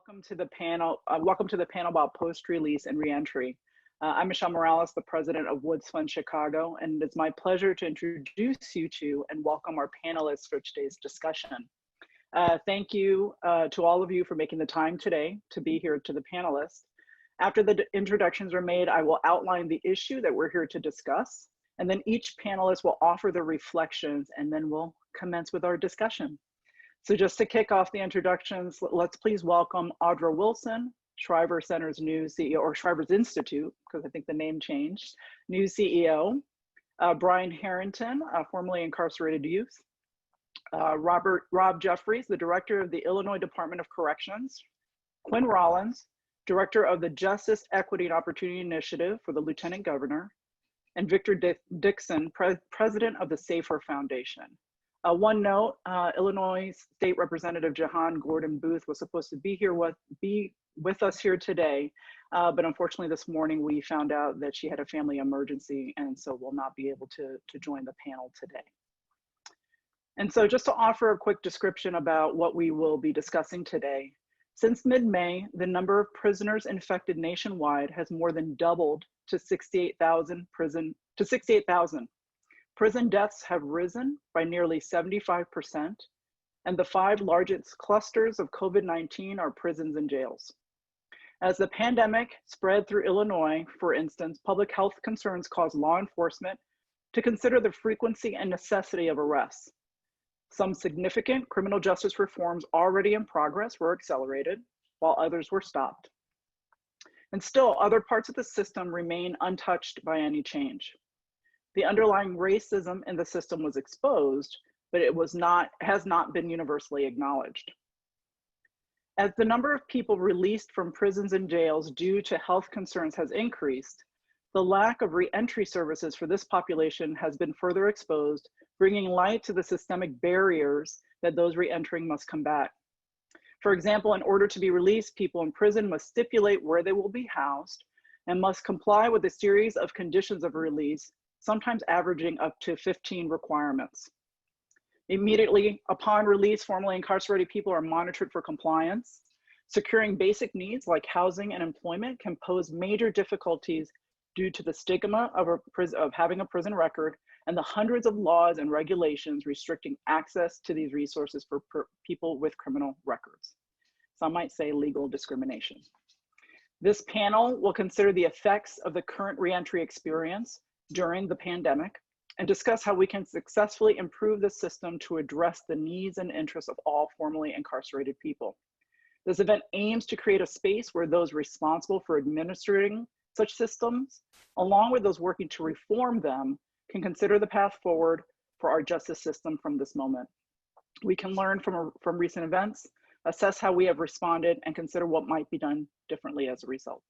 Welcome to the panel. Welcome to the panel about post-release and reentry. I'm Michelle Morales, the president of Woods Fund Chicago, and it's my pleasure to introduce you to and welcome our panelists for today's discussion. Thank you to all of you for making the time today to be here to the panelists. After the introductions are made, I will outline the issue that we're here to discuss, and then each panelist will offer their reflections, and then we'll commence with our discussion. So just to kick off the introductions, let's please welcome Audra Wilson, Shriver Center's new CEO, or Shriver's Institute, because I think the name changed, new CEO, Brian Harrington, formerly incarcerated youth, Rob Jeffries, the director of the Illinois Department of Corrections, Quinn Rallins, director of the Justice, Equity, and Opportunity Initiative for the Lieutenant Governor, and Victor Dickson, president of the Safer Foundation. One note, Illinois State Representative Jehan Gordon Booth was supposed to be with us here today, but unfortunately this morning we found out that she had a family emergency and so will not be able to join the panel today. And so just to offer a quick description about what we will be discussing today, since mid-May, the number of prisoners infected nationwide has more than doubled to 68,000. Prison deaths have risen by nearly 75%, and the 5 largest clusters of COVID-19 are prisons and jails. As the pandemic spread through Illinois, for instance, public health concerns caused law enforcement to consider the frequency and necessity of arrests. Some significant criminal justice reforms already in progress were accelerated, while others were stopped. And still, other parts of the system remain untouched by any change. The underlying racism in the system was exposed, but it has not been universally acknowledged. As the number of people released from prisons and jails due to health concerns has increased, the lack of reentry services for this population has been further exposed, bringing light to the systemic barriers that those reentering must combat. For example, in order to be released, people in prison must stipulate where they will be housed and must comply with a series of conditions of release, sometimes averaging up to 15 requirements. Immediately upon release, formerly incarcerated people are monitored for compliance. Securing basic needs like housing and employment can pose major difficulties due to the stigma of having a prison record and the hundreds of laws and regulations restricting access to these resources for people with criminal records. Some might say legal discrimination. This panel will consider the effects of the current reentry experience during the pandemic and discuss how we can successfully improve the system to address the needs and interests of all formerly incarcerated people. This event aims to create a space where those responsible for administering such systems, along with those working to reform them, can consider the path forward for our justice system from this moment. We can learn from recent events, assess how we have responded, and consider what might be done differently as a result.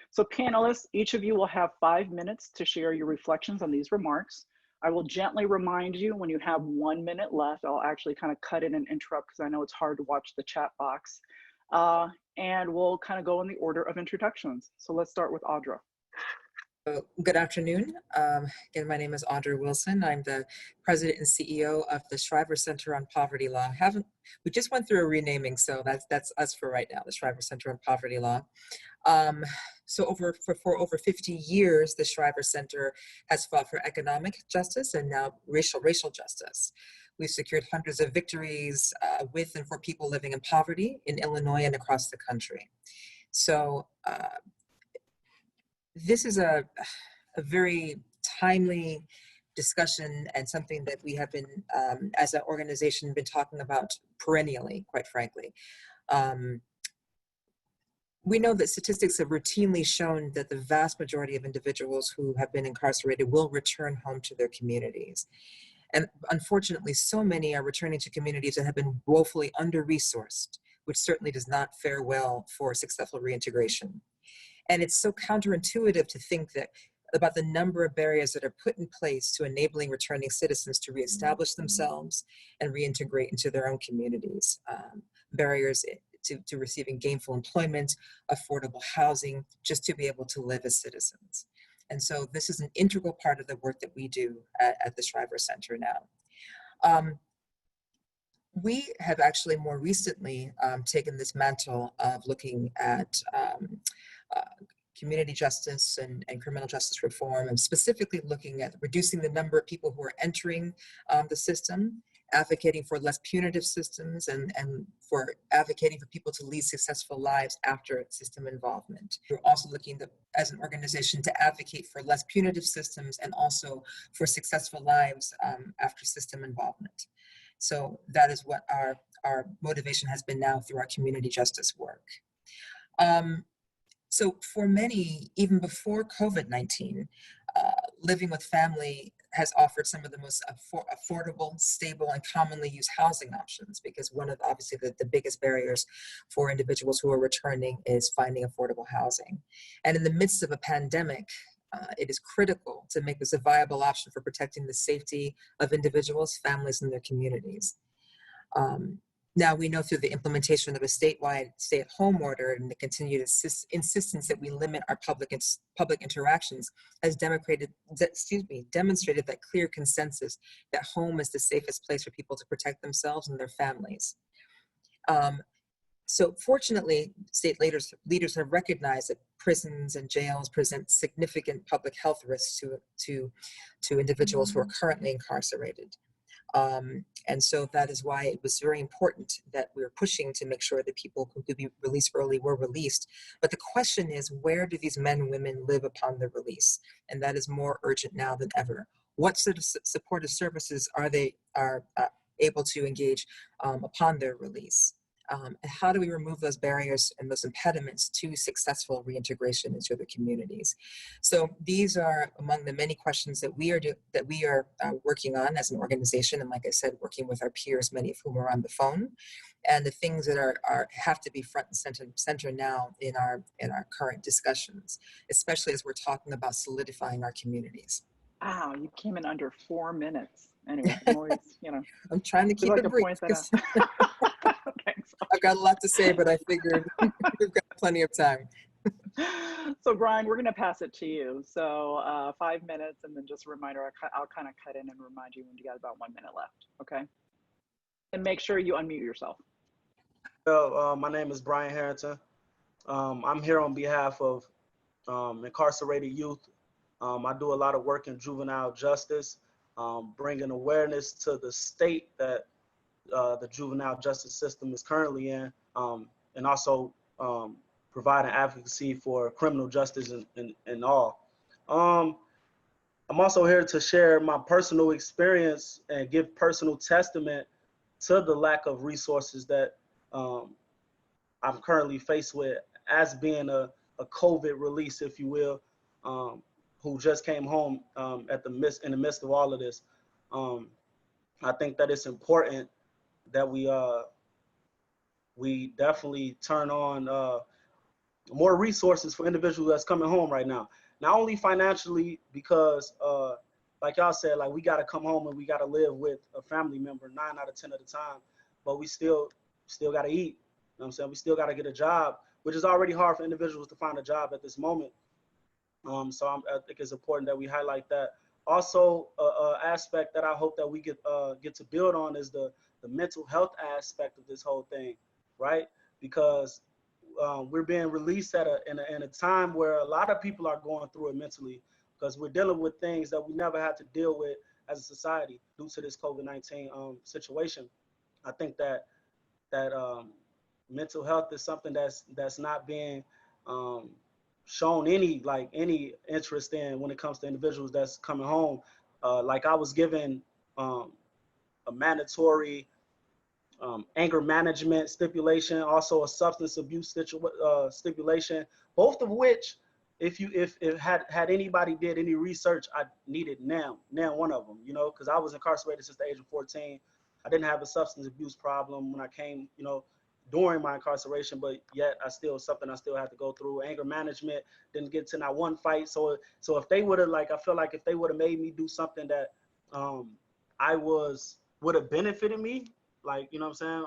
So panelists, each of you will have 5 minutes to share your reflections on these remarks. I will gently remind you when you have 1 minute left. I'll actually kind of cut in and interrupt because I know it's hard to watch the chat box. And we'll kind of go in the order of introductions. So let's start with Audra. Good afternoon. Again, my name is Audra Wilson. I'm the president and CEO of the Shriver Center on Poverty Law. We just went through a renaming, so that's us for right now, the Shriver Center on Poverty Law. So for over 50 years, the Shriver Center has fought for economic justice and now racial justice. We've secured hundreds of victories with and for people living in poverty in Illinois and across the country. So this is a very timely discussion and something that we have been, as an organization, been talking about perennially, quite frankly. We know that statistics have routinely shown that the vast majority of individuals who have been incarcerated will return home to their communities. And unfortunately, so many are returning to communities that have been woefully under-resourced, which certainly does not fare well for successful reintegration. And it's so counterintuitive to think that about the number of barriers that are put in place to enabling returning citizens to reestablish themselves and reintegrate into their own communities. Barriers to receiving gainful employment, affordable housing, just to be able to live as citizens. And so this is an integral part of the work that we do at the Shriver Center now. We have actually more recently taken this mantle of looking at uh, community justice and criminal justice reform, and specifically looking at reducing the number of people who are entering the system, advocating for less punitive systems, and for advocating for people to lead successful lives after system involvement. We're also looking to, as an organization, to advocate for less punitive systems and also for successful lives after system involvement. So that is what our motivation has been now through our community justice work. So for many, even before COVID-19, living with family has offered some of the most affordable, stable, and commonly used housing options, because one of obviously the biggest barriers for individuals who are returning is finding affordable housing. And in the midst of a pandemic, it is critical to make this a viable option for protecting the safety of individuals, families, and their communities. Now we know through the implementation of a statewide stay-at-home order and the continued insistence that we limit our public interactions has demonstrated that clear consensus that home is the safest place for people to protect themselves and their families. So fortunately, state leaders have recognized that prisons and jails present significant public health risks to individuals who are currently incarcerated. And so that is why it was very important that we were pushing to make sure that people who could be released early were released. But the question is, where do these men and women live upon their release? And that is more urgent now than ever. What sort of supportive services are they able to engage upon their release? And how do we remove those barriers and those impediments to successful reintegration into the communities? So these are among the many questions that we are working on as an organization, and like I said, working with our peers, many of whom are on the phone, and the things that have to be front and center now in our current discussions, especially as we're talking about solidifying our communities. Wow, you came in under 4 minutes. Anyway, I'm always, I'm trying to keep it brief. Thanks. I've got a lot to say, but I figured we've got plenty of time. So Brian, we're going to pass it to you. So 5 minutes, and then just a reminder, I'll kind of cut in and remind you when you got about 1 minute left, okay? And make sure you unmute yourself. Well, my name is Brian Harrington. I'm here on behalf of incarcerated youth. I do a lot of work in juvenile justice, bringing awareness to the state that the juvenile justice system is currently in, and also providing advocacy for criminal justice and all. I'm also here to share my personal experience and give personal testament to the lack of resources that I'm currently faced with as being a COVID release, if you will, who just came home in the midst of all of this. I think that it's important that we definitely turn on more resources for individuals that's coming home right now. Not only financially, because like y'all said, like we got to come home and we got to live with a family member 9 out of 10 of the time, but we still got to eat. You know what I'm saying? We still got to get a job, which is already hard for individuals to find a job at this moment. So I think it's important that we highlight that. Also, aspect that I hope that we get to build on is the mental health aspect of this whole thing, right? Because we're being released in a time where a lot of people are going through it mentally, because we're dealing with things that we never had to deal with as a society due to this COVID-19 situation. I think that mental health is something that's not being shown any interest in when it comes to individuals that's coming home. Like I was given a mandatory anger management stipulation, also a substance abuse stipulation, both of which, if had anybody did any research, I needed now one of them, because I was incarcerated since the age of 14. I didn't have a substance abuse problem when I came, during my incarceration, but yet I still had to go through. Anger management, didn't get to not one fight. So if they would have, I feel like if they would have made me do something that would have benefited me, you know what I'm saying,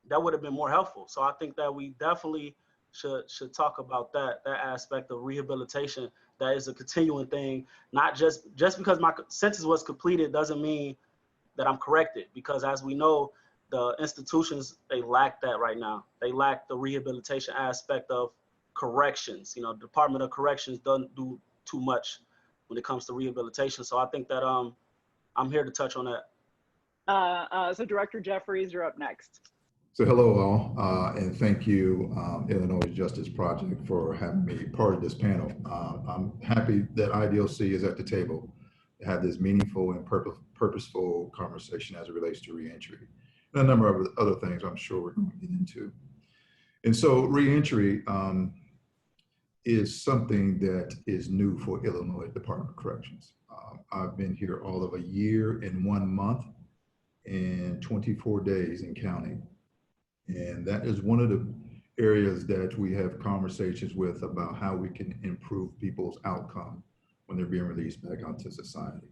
that would have been more helpful. So I think that we definitely should talk about that aspect of rehabilitation. That is a continuing thing. Not just because my sentence was completed doesn't mean that I'm corrected, because as we know, the institutions, they lack that right now. They lack the rehabilitation aspect of corrections. You know, the Department of Corrections doesn't do too much when it comes to rehabilitation. So I think that I'm here to touch on that. So Director Jeffries, you're up next. So hello all, and thank you, Illinois Justice Project, for having me part of this panel. I'm happy that IDOC is at the table to have this meaningful and purposeful conversation as it relates to reentry, and a number of other things I'm sure we're going to get into. And so reentry is something that is new for Illinois Department of Corrections. I've been here all of a year and 1 month and 24 days in counting. And that is one of the areas that we have conversations with about how we can improve people's outcome when they're being released back out to society.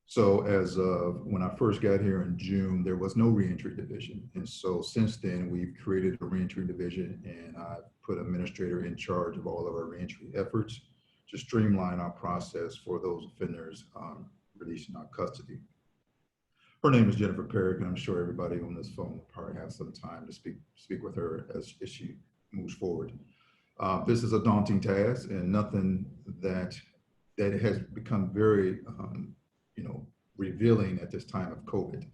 So as of when I first got here in June, there was no reentry division. And so since then, we've created a reentry division, and I've put an administrator in charge of all of our reentry efforts to streamline our process for those offenders released in our custody. Her name is Jennifer Perrick, and I'm sure everybody on this phone will probably have some time to speak with her as she moves forward. This is a daunting task, and nothing that has become very, revealing at this time of COVID,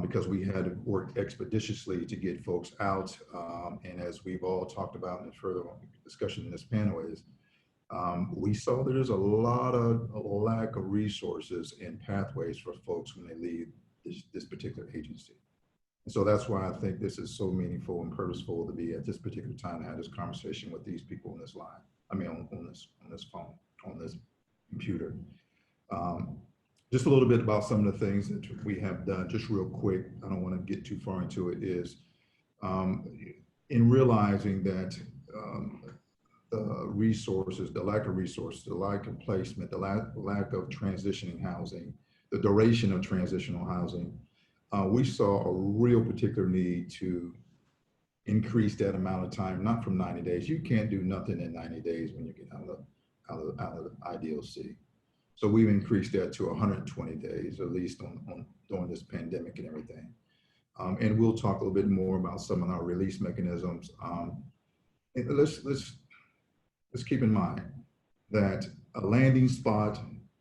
because we had to work expeditiously to get folks out. And as we've all talked about in further discussion in this panel is, we saw there's a lack of resources and pathways for folks when they leave this particular agency. And so that's why I think this is so meaningful and purposeful to be at this particular time to have this conversation with these people on this line. I mean, on this phone, on this computer. Just a little bit about some of the things that we have done, just real quick. I don't want to get too far into it, is in realizing that the resources, the lack of resources, the lack of placement, the lack of transitioning housing, the duration of transitional housing, we saw a real particular need to increase that amount of time, not from 90 days. You can't do nothing in 90 days when you get out of the IDOC. So we've increased that to 120 days, at least on during this pandemic and everything. And we'll talk a little bit more about some of our release mechanisms. And let's keep in mind that a landing spot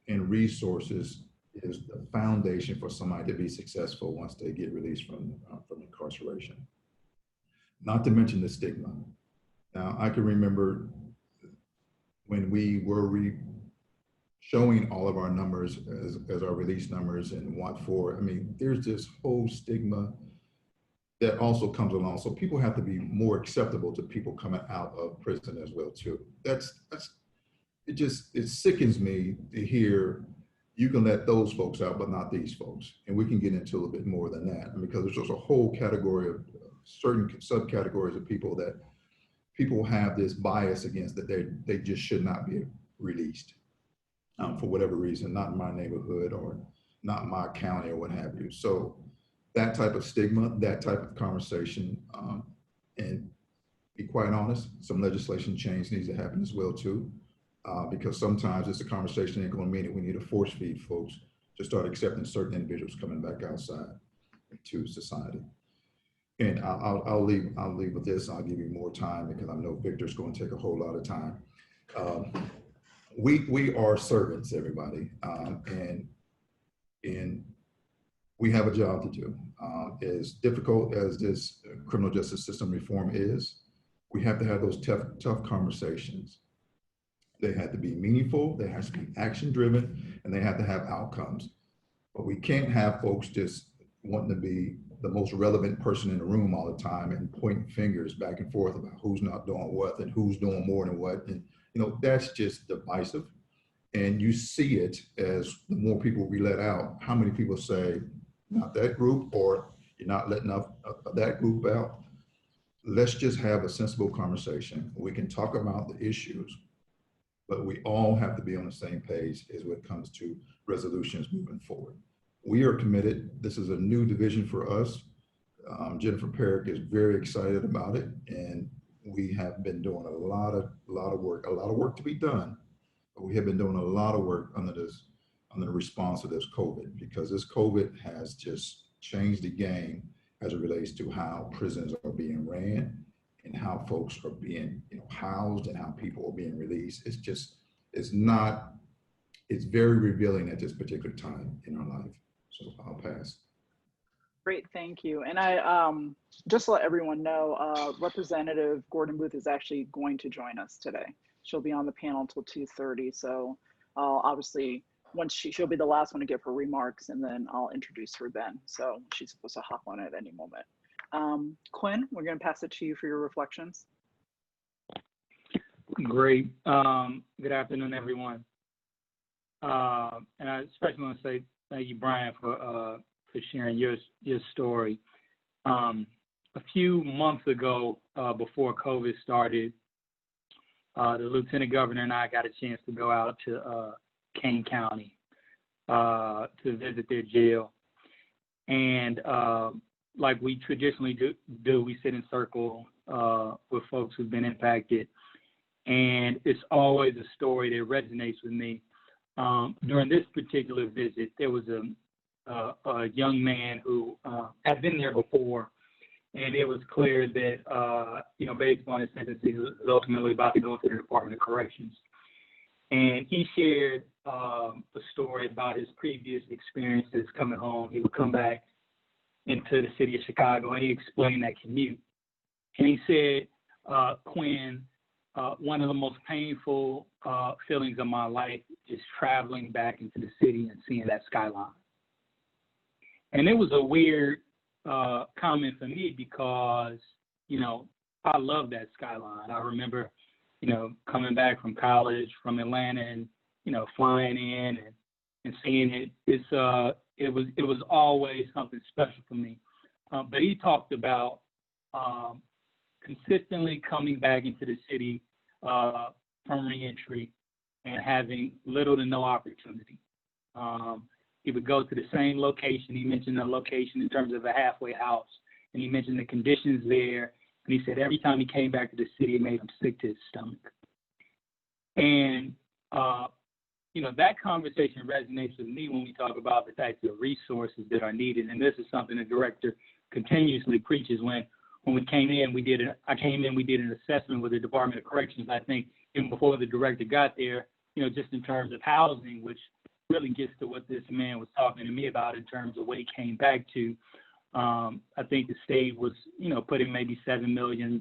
and resources is the foundation for somebody to be successful once they get released from incarceration. Not to mention the stigma. Now, I can remember when we were showing all of our numbers as our release numbers and what for. I mean, there's this whole stigma that also comes along. So people have to be more acceptable to people coming out of prison as well too. It sickens me to hear you can let those folks out, but not these folks. And we can get into a little bit more than that, because there's just a whole category of certain subcategories of people that people have this bias against, that they just should not be released for whatever reason, not in my neighborhood or not my county or what have you. So that type of stigma, that type of conversation, and be quite honest, some legislation change needs to happen as well too, because sometimes it's a conversation ain't gonna mean it. We need to force feed folks to start accepting certain individuals coming back outside to society. And I'll leave with this. I'll give you more time because I know Victor's going to take a whole lot of time. We are servants, everybody, and we have a job to do. As difficult as this criminal justice system reform is, we have to have those tough conversations. They have to be meaningful, they have to be action driven, and they have to have outcomes. But we can't have folks just wanting to be the most relevant person in the room all the time and pointing fingers back and forth about who's not doing what and who's doing more than what. And that's just divisive. And you see it as the more people we let out, how many people say, not that group, or you're not letting up that group out. Let's just have a sensible conversation. We can talk about the issues, but we all have to be on the same page as when it comes to resolutions moving forward. We are committed. This is a new division for us. Jennifer Perrick is very excited about it, and we have been doing a lot of work to be done. But we have been doing a lot of work under this on the response to this COVID, because this COVID has just changed the game as it relates to how prisons are being ran and how folks are being, housed and how people are being released. It's very revealing at this particular time in our life. So I'll pass. Great, thank you. And I just to let everyone know, Representative Gordon Booth is actually going to join us today. She'll be on the panel until 2:30. So obviously, once she'll be the last one to give her remarks, and then I'll introduce her then. So she's supposed to hop on at any moment. Quinn, we're going to pass it to you for your reflections. Great. Good afternoon, everyone. And I especially want to say thank you, Brian, for sharing your story. A few months ago, before COVID started, the Lieutenant Governor and I got a chance to go out to Kane County to visit their jail. And like we traditionally do, we sit in circle with folks who've been impacted. And it's always a story that resonates with me. During this particular visit, there was a young man who had been there before, and it was clear that, based on his sentence, he was ultimately about to go to the Department of Corrections. And he shared a story about his previous experiences coming home. He would come back into the city of Chicago, and he explained that commute. And he said, Quinn, one of the most painful feelings of my life is traveling back into the city and seeing that skyline. And it was a weird comment for me because, I love that skyline. I remember, coming back from college, from Atlanta, and, flying in and seeing it. It was always something special for me. But he talked about consistently coming back into the city from reentry and having little to no opportunity. He would go to the same location. He mentioned the location in terms of a halfway house, and he mentioned the conditions there. And he said every time he came back to the city, it made him sick to his stomach. And, that conversation resonates with me when we talk about the types of resources that are needed. And this is something the director continuously preaches. When we came in, we did an assessment with the Department of Corrections. I think even before the director got there, just in terms of housing, which really gets to what this man was talking to me about in terms of what he came back to. I think the state was, putting maybe $7 million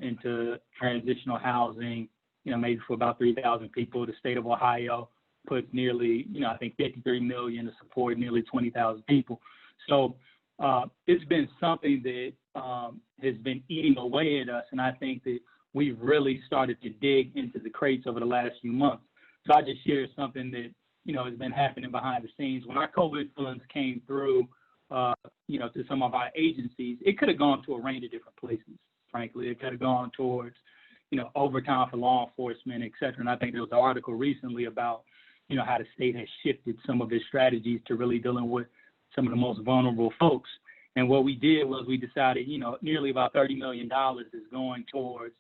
into transitional housing, maybe for about 3,000 people. The state of Ohio puts nearly, I think $53 million to support nearly 20,000 people. So it's been something that has been eating away at us, and I think that we've really started to dig into the crates over the last few months. So I just shared something that, has been happening behind the scenes. When our COVID funds came through, to some of our agencies, it could have gone to a range of different places, frankly. It could have gone towards, overtime for law enforcement, et cetera. And I think there was an article recently about, how the state has shifted some of its strategies to really dealing with some of the most vulnerable folks. And what we did was we decided, nearly about $30 million is going towards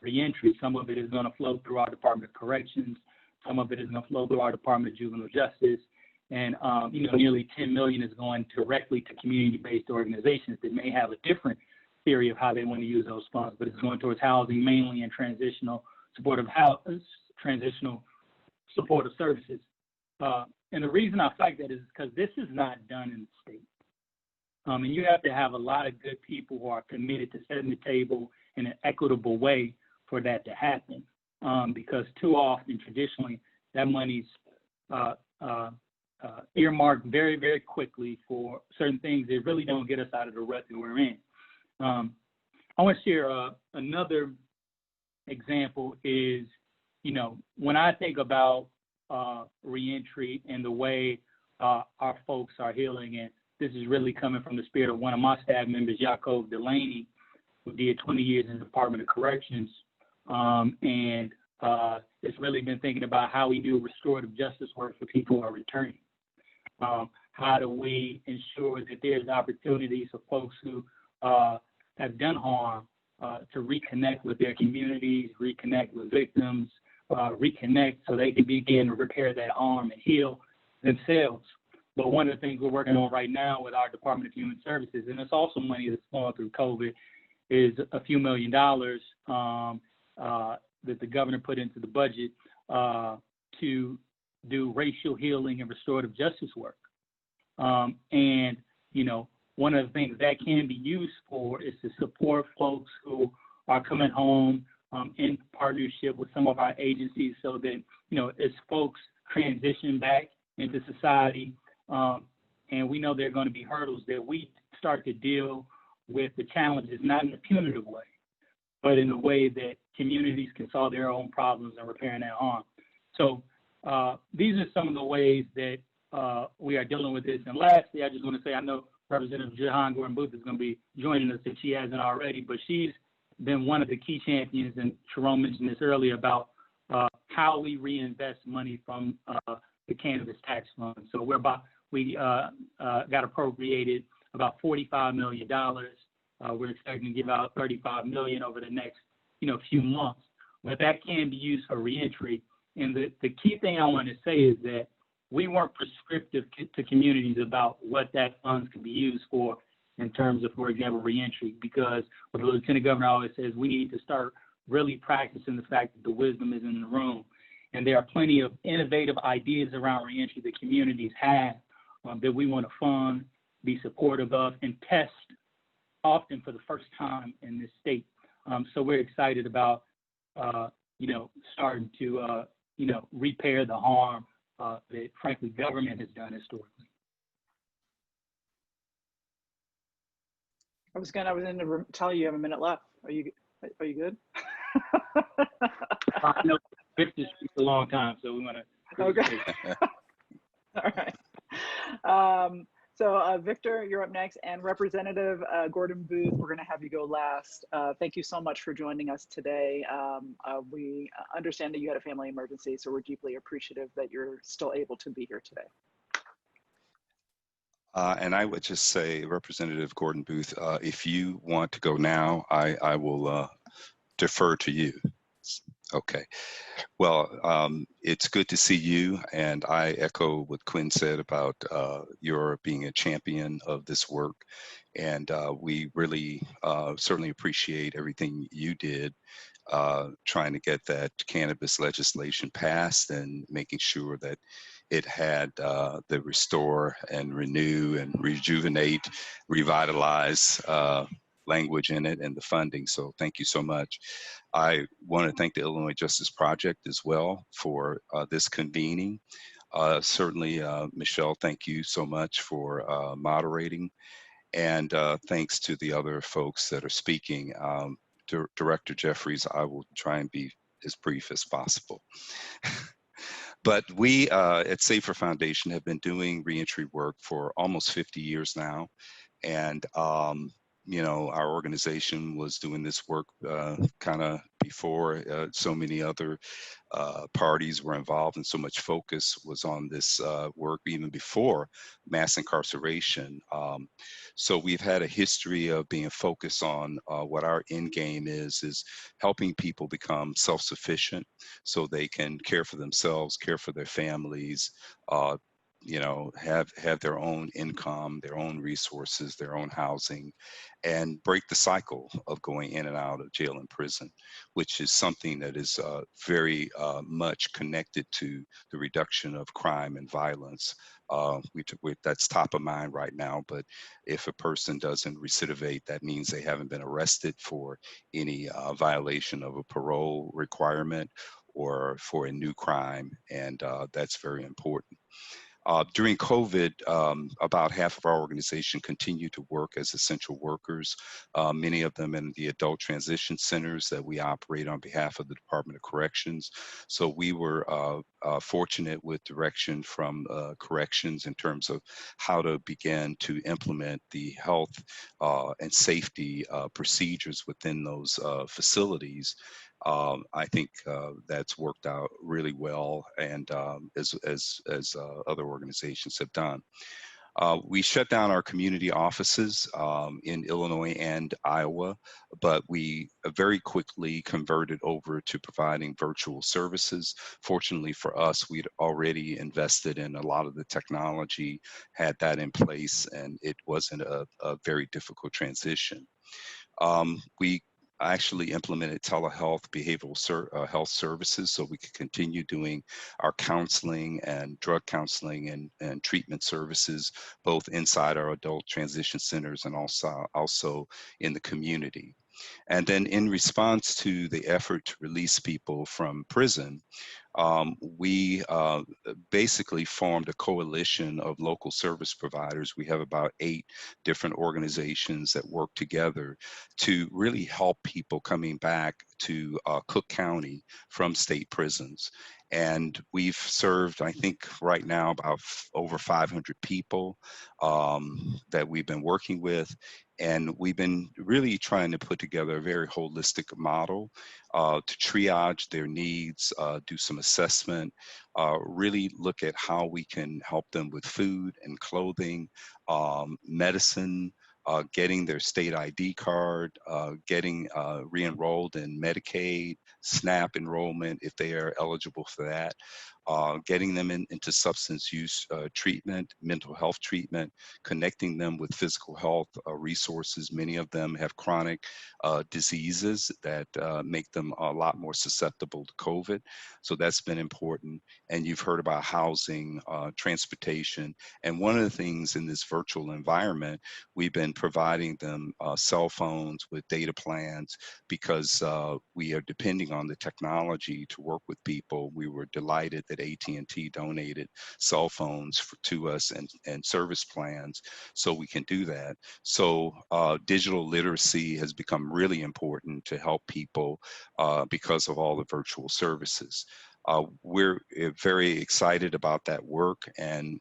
reentry. Some of it is going to flow through our Department of Corrections. Some of it is going to flow through our Department of Juvenile Justice. And, nearly $10 million is going directly to community-based organizations that may have a different theory of how they want to use those funds, but it's going towards housing mainly and transitional supportive services. And the reason I like that is because this is not done in the state. And you have to have a lot of good people who are committed to setting the table in an equitable way for that to happen. Because too often, traditionally, that money's earmarked very, very quickly for certain things that really don't get us out of the rut that we're in. I want to share another example is, when I think about reentry and the way our folks are healing, and this is really coming from the spirit of one of my staff members, Yaakov Delaney, who did 20 years in the Department of Corrections, and it's really been thinking about how we do restorative justice work for people who are returning. How do we ensure that there's opportunities for folks who have done harm to reconnect with their communities, reconnect with victims, reconnect so they can begin to repair that harm and heal themselves. But one of the things we're working on right now with our Department of Human Services, and it's also money that's flowing through COVID, is a few $1 million that the governor put into the budget to do racial healing and restorative justice work. And, you know, one of the things that can be used for is to support folks who are coming home in partnership with some of our agencies so that, you know, as folks transition back into society, and we know there are going to be hurdles, that we start to deal with the challenges, not in a punitive way, but in a way that communities can solve their own problems and repairing that harm. So these are some of the ways that we are dealing with this. And lastly, I just want to say, I know Representative Jehan Gordon-Booth is going to be joining us if she hasn't already, but she's been one of the key champions, and Sharon mentioned this earlier, about how we reinvest money from the cannabis tax fund. So we got appropriated about $45 million. We're expecting to give out $35 million over the next, few months. But that can be used for reentry. And the key thing I want to say is that we weren't prescriptive to communities about what that funds could be used for in terms of, for example, reentry, because what the Lieutenant Governor always says, we need to start really practicing the fact that the wisdom is in the room. And there are plenty of innovative ideas around reentry that communities have that we want to fund, be supportive of, and test often for the first time in this state. So we're excited about, starting to, repair the harm that, frankly, government has done historically. I was going to tell you have a minute left. Are you good? I know Victor speaks a long time, so we want to. Okay. All right. So Victor, you're up next, and Representative Gordon-Booth, we're going to have you go last. Thank you so much for joining us today. We understand that you had a family emergency, so we're deeply appreciative that you're still able to be here today. And I would just say, Representative Gordon-Booth, if you want to go now, I will defer to you. Okay. Well, it's good to see you, and I echo what Quinn said about your being a champion of this work, and we really certainly appreciate everything you did trying to get that cannabis legislation passed and making sure that it had the restore and renew and rejuvenate, revitalize language in it and the funding. So thank you so much. I want to thank the Illinois Justice Project as well for this convening. Certainly, Michelle, thank you so much for moderating. And thanks to the other folks that are speaking. Director Jeffries, I will try and be as brief as possible. But we at Safer Foundation have been doing reentry work for almost 50 years now. And our organization was doing this work kind of before so many other parties were involved, and so much focus was on this work even before mass incarceration. So we've had a history of being focused on what our end game is helping people become self-sufficient so they can care for themselves, care for their families, have their own income, their own resources, their own housing, and break the cycle of going in and out of jail and prison, which is something that is very much connected to the reduction of crime and violence. That's top of mind right now, but if a person doesn't recidivate, that means they haven't been arrested for any violation of a parole requirement or for a new crime, and that's very important. During COVID, about half of our organization continued to work as essential workers, many of them in the adult transition centers that we operate on behalf of the Department of Corrections. So we were fortunate with direction from corrections in terms of how to begin to implement the health and safety procedures within those facilities. I think that's worked out really well, and as other organizations have done. We shut down our community offices in Illinois and Iowa, but we very quickly converted over to providing virtual services. Fortunately for us, we'd already invested in a lot of the technology, had that in place, and it wasn't a very difficult transition. We actually implemented telehealth behavioral health services so we could continue doing our counseling and drug counseling and treatment services, both inside our adult transition centers and also in the community. And then in response to the effort to release people from prison, we basically formed a coalition of local service providers. We have about 8 different organizations that work together to really help people coming back to Cook County from state prisons. And we've served, I think right now, about over 500 people that we've been working with. And we've been really trying to put together a very holistic model to triage their needs, do some assessment, really look at how we can help them with food and clothing, medicine, getting their state ID card, getting re-enrolled in Medicaid, SNAP enrollment if they are eligible for that, getting them into substance use treatment, mental health treatment, connecting them with physical health resources. Many of them have chronic diseases that make them a lot more susceptible to COVID. So that's been important. And you've heard about housing, transportation. And one of the things in this virtual environment, we've been providing them cell phones with data plans because we are depending on the technology to work with people. We were delighted that AT&T donated cell phones to us and service plans so we can do that. So digital literacy has become really important to help people because of all the virtual services. We're very excited about that work, and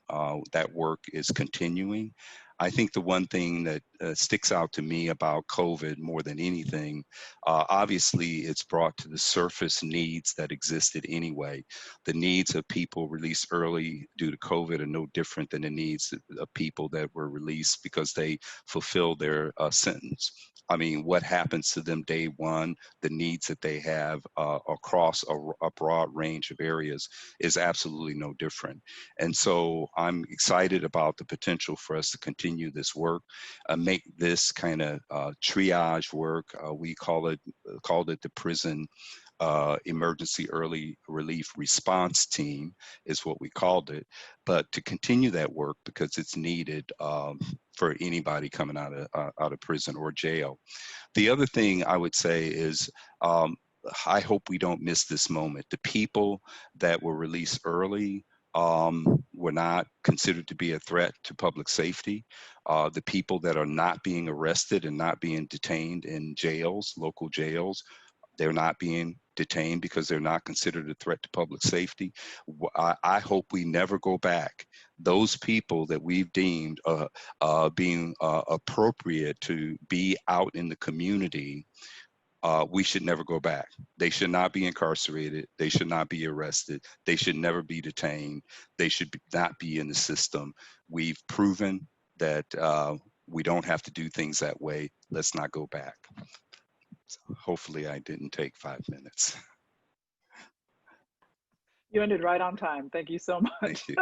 that work is continuing. I think the one thing that sticks out to me about COVID more than anything, obviously it's brought to the surface needs that existed anyway. The needs of people released early due to COVID are no different than the needs of people that were released because they fulfilled their sentence. I mean, what happens to them day one, the needs that they have across a broad range of areas is absolutely no different. And so I'm excited about the potential for us to continue this work, make this kind of triage work. We called it the Prison Emergency Early Relief Response Team is what we called it, but to continue that work because it's needed for anybody coming out of prison or jail. The other thing I would say is I hope we don't miss this moment. The people that were released early were not considered to be a threat to public safety. The people that are not being arrested and not being detained in jails, local jails, they're not being detained because they're not considered a threat to public safety. I hope we never go back. Those people that we've deemed being appropriate to be out in the community, we should never go back. They should not be incarcerated. They should not be arrested. They should never be detained. They should not be in the system. We've proven that we don't have to do things that way. Let's not go back. So hopefully I didn't take 5 minutes. You ended right on time. Thank you so much. Thank you.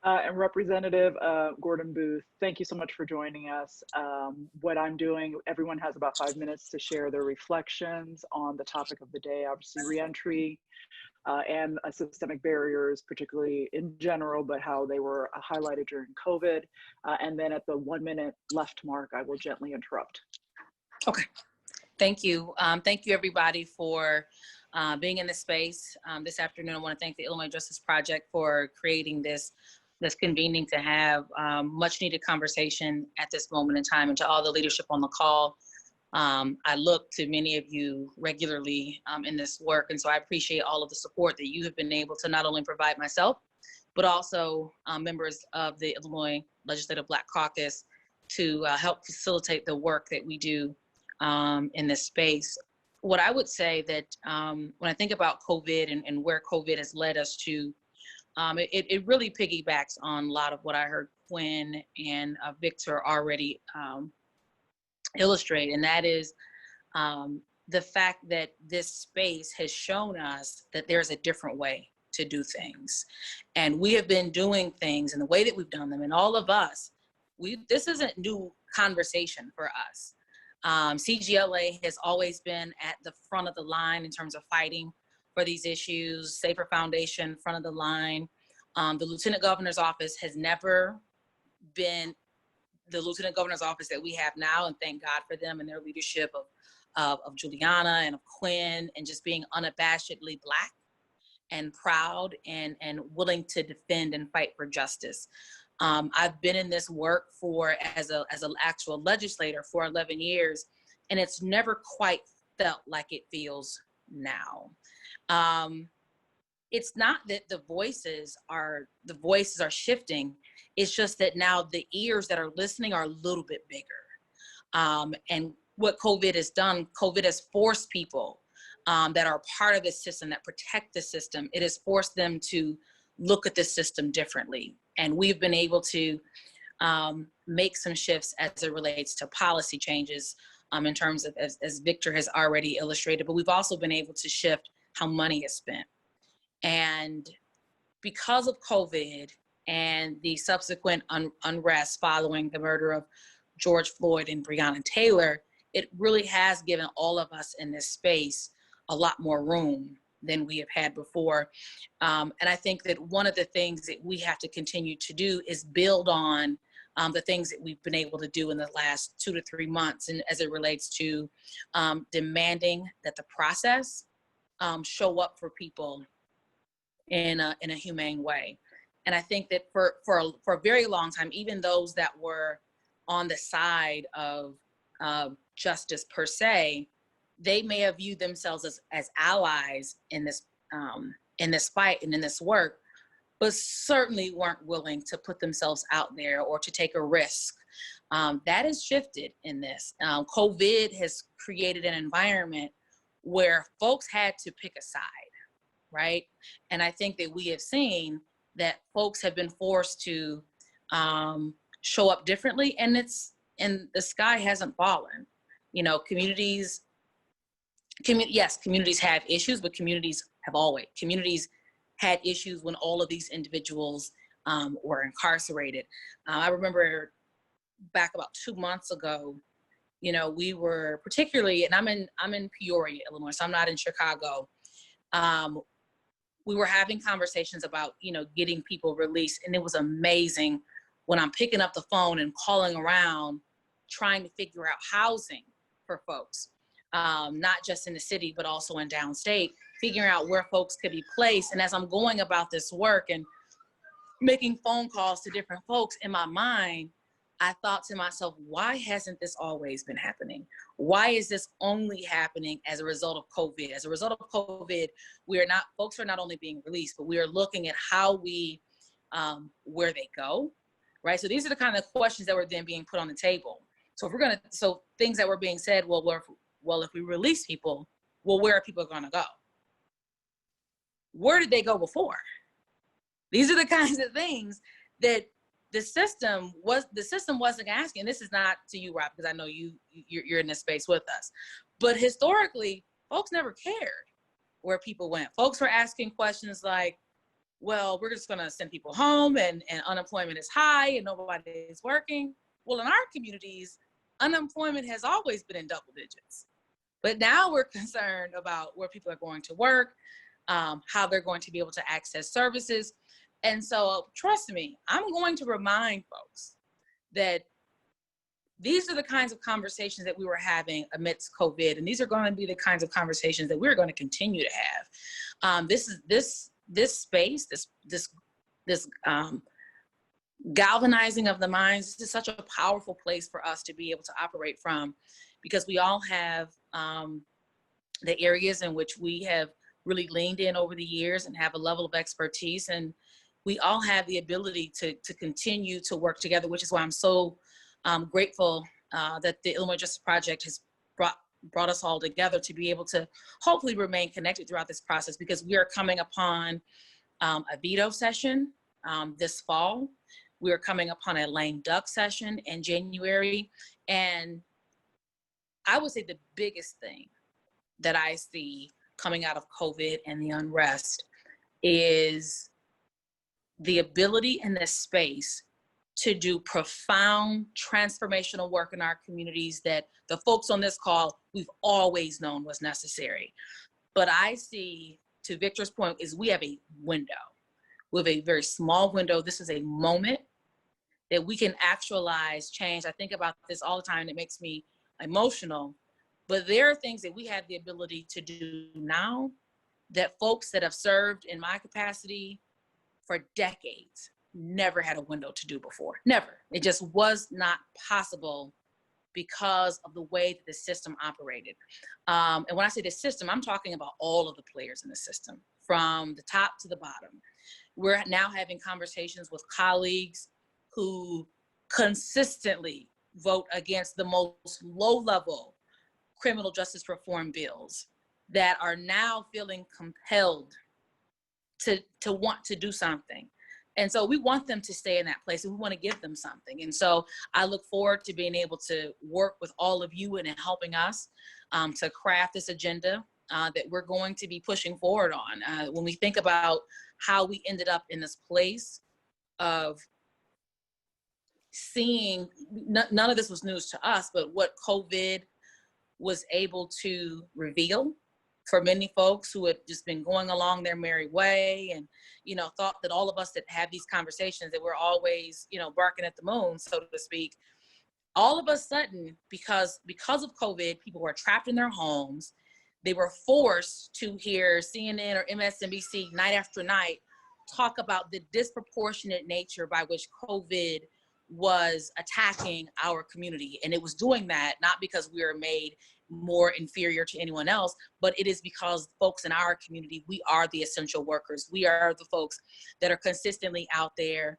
And Representative Gordon Booth, thank you so much for joining us. What I'm doing, everyone has about 5 minutes to share their reflections on the topic of the day, obviously reentry and systemic barriers, particularly in general, but how they were highlighted during COVID. And then at the 1 minute left mark, I will gently interrupt. Okay, thank you. Thank you everybody for being in this space this afternoon. I want to thank the Illinois Justice Project for creating this convening to have much needed conversation at this moment in time, and to all the leadership on the call. I look to many of you regularly in this work, and so I appreciate all of the support that you have been able to not only provide myself, but also members of the Illinois Legislative Black Caucus to help facilitate the work that we do in this space. What I would say that when I think about COVID and where COVID has led us to, it really piggybacks on a lot of what I heard Quinn and Victor already illustrate, and that is the fact that this space has shown us that there's a different way to do things. And we have been doing things in the way that we've done them, and all of us, this isn't new conversation for us. CGLA has always been at the front of the line in terms of fighting for these issues. Safer Foundation, front of the line. The Lieutenant Governor's office has never been the Lieutenant Governor's office that we have now, and thank God for them and their leadership of Juliana and of Quinn, and just being unabashedly Black and proud and willing to defend and fight for justice. I've been in this work as an actual legislator for 11 years, and it's never quite felt like it feels now. It's not that the voices are shifting. It's just that now the ears that are listening are a little bit bigger. And what COVID has done, COVID has forced people that are part of the system, that protect the system, it has forced them to look at the system differently. And we've been able to make some shifts as it relates to policy changes in terms of, as Victor has already illustrated, but we've also been able to shift how money is spent. And because of COVID and the subsequent unrest following the murder of George Floyd and Breonna Taylor, it really has given all of us in this space a lot more room than we have had before. And I think that one of the things that we have to continue to do is build on the things that we've been able to do in the last 2 to 3 months, and as it relates to demanding that the process show up for people in a humane way. And I think that for a very long time, even those that were on the side of justice per se, they may have viewed themselves as allies in this fight and in this work, but certainly weren't willing to put themselves out there or to take a risk. That has shifted in this. COVID has created an environment where folks had to pick a side, right? And I think that we have seen that folks have been forced to show up differently, and the sky hasn't fallen. You know, communities have issues, but communities had issues when all of these individuals were incarcerated. I remember back about 2 months ago, you know, we were particularly, and I'm in Peoria, Illinois, so I'm not in Chicago. We were having conversations about, you know, getting people released, and it was amazing when I'm picking up the phone and calling around, trying to figure out housing for folks, not just in the city, but also in downstate, figuring out where folks could be placed. And as I'm going about this work and making phone calls to different folks, in my mind, I thought to myself, why hasn't this always been happening? Why is this only happening as a result of COVID? As a result of COVID, folks are not only being released, but we are looking at how where they go, right? So these are the kind of questions that were then being put on the table. So things that were being said, if we release people, well, where are people gonna go? Where did they go before? These are the kinds of things that the system wasn't asking. This is not to you, Rob, because I know you're in this space with us. But historically, folks never cared where people went. Folks were asking questions like, well, we're just gonna send people home and unemployment is high and nobody is working. Well, in our communities, unemployment has always been in double digits. But now we're concerned about where people are going to work, how they're going to be able to access services. And so trust me, I'm going to remind folks that these are the kinds of conversations that we were having amidst COVID, and these are going to be the kinds of conversations that we're going to continue to have. This space, this galvanizing of the minds, this is such a powerful place for us to be able to operate from, because we all have the areas in which we have really leaned in over the years and have a level of expertise, and we all have the ability to continue to work together, which is why I'm so grateful that the Illinois Justice Project has brought us all together to be able to hopefully remain connected throughout this process, because we are coming upon a veto session this fall. We're coming upon a lame duck session in January. And I would say the biggest thing that I see coming out of COVID and the unrest is the ability in this space to do profound transformational work in our communities that the folks on this call, we've always known was necessary. But I see, to Victor's point, is we have a window. We have a very small window. This is a moment that we can actualize change. I think about this all the time, and it makes me emotional. But there are things that we have the ability to do now that folks that have served in my capacity for decades never had a window to do before. Never. It just was not possible because of the way that the system operated. And when I say the system, I'm talking about all of the players in the system, from the top to the bottom. We're now having conversations with colleagues who consistently vote against the most low-level criminal justice reform bills that are now feeling compelled to want to do something. And so we want them to stay in that place, and we want to give them something. And so I look forward to being able to work with all of you and in helping us to craft this agenda that we're going to be pushing forward on. When we think about how we ended up in this place of seeing, none of this was news to us, but what COVID was able to reveal for many folks who had just been going along their merry way and, thought that all of us that have these conversations, that we're always, barking at the moon, so to speak. All of a sudden, because of COVID, people were trapped in their homes. They were forced to hear CNN or MSNBC night after night talk about the disproportionate nature by which COVID was attacking our community. And it was doing that not because we were made more inferior to anyone else, but it is because folks in our community, we are the essential workers. We are the folks that are consistently out there.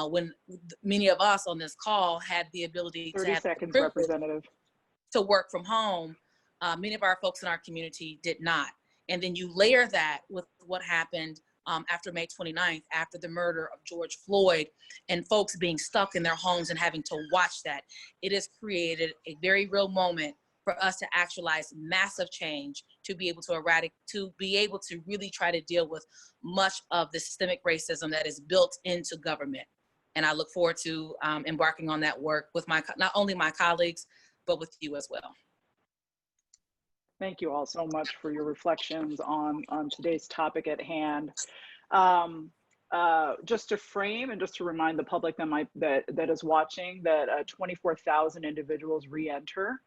When many of us on this call had the ability 30 to have seconds, the privilege Representative. to work from home, many of our folks in our community did not. And then you layer that with what happened after May 29th, after the murder of George Floyd, and folks being stuck in their homes and having to watch that. It has created a very real moment for us to actualize massive change, to be able to really try to deal with much of the systemic racism that is built into government. And I look forward to embarking on that work with not only my colleagues, but with you as well. Thank you all so much for your reflections on today's topic at hand. Just to frame and just to remind the public that is watching that 24,000 individuals re-enter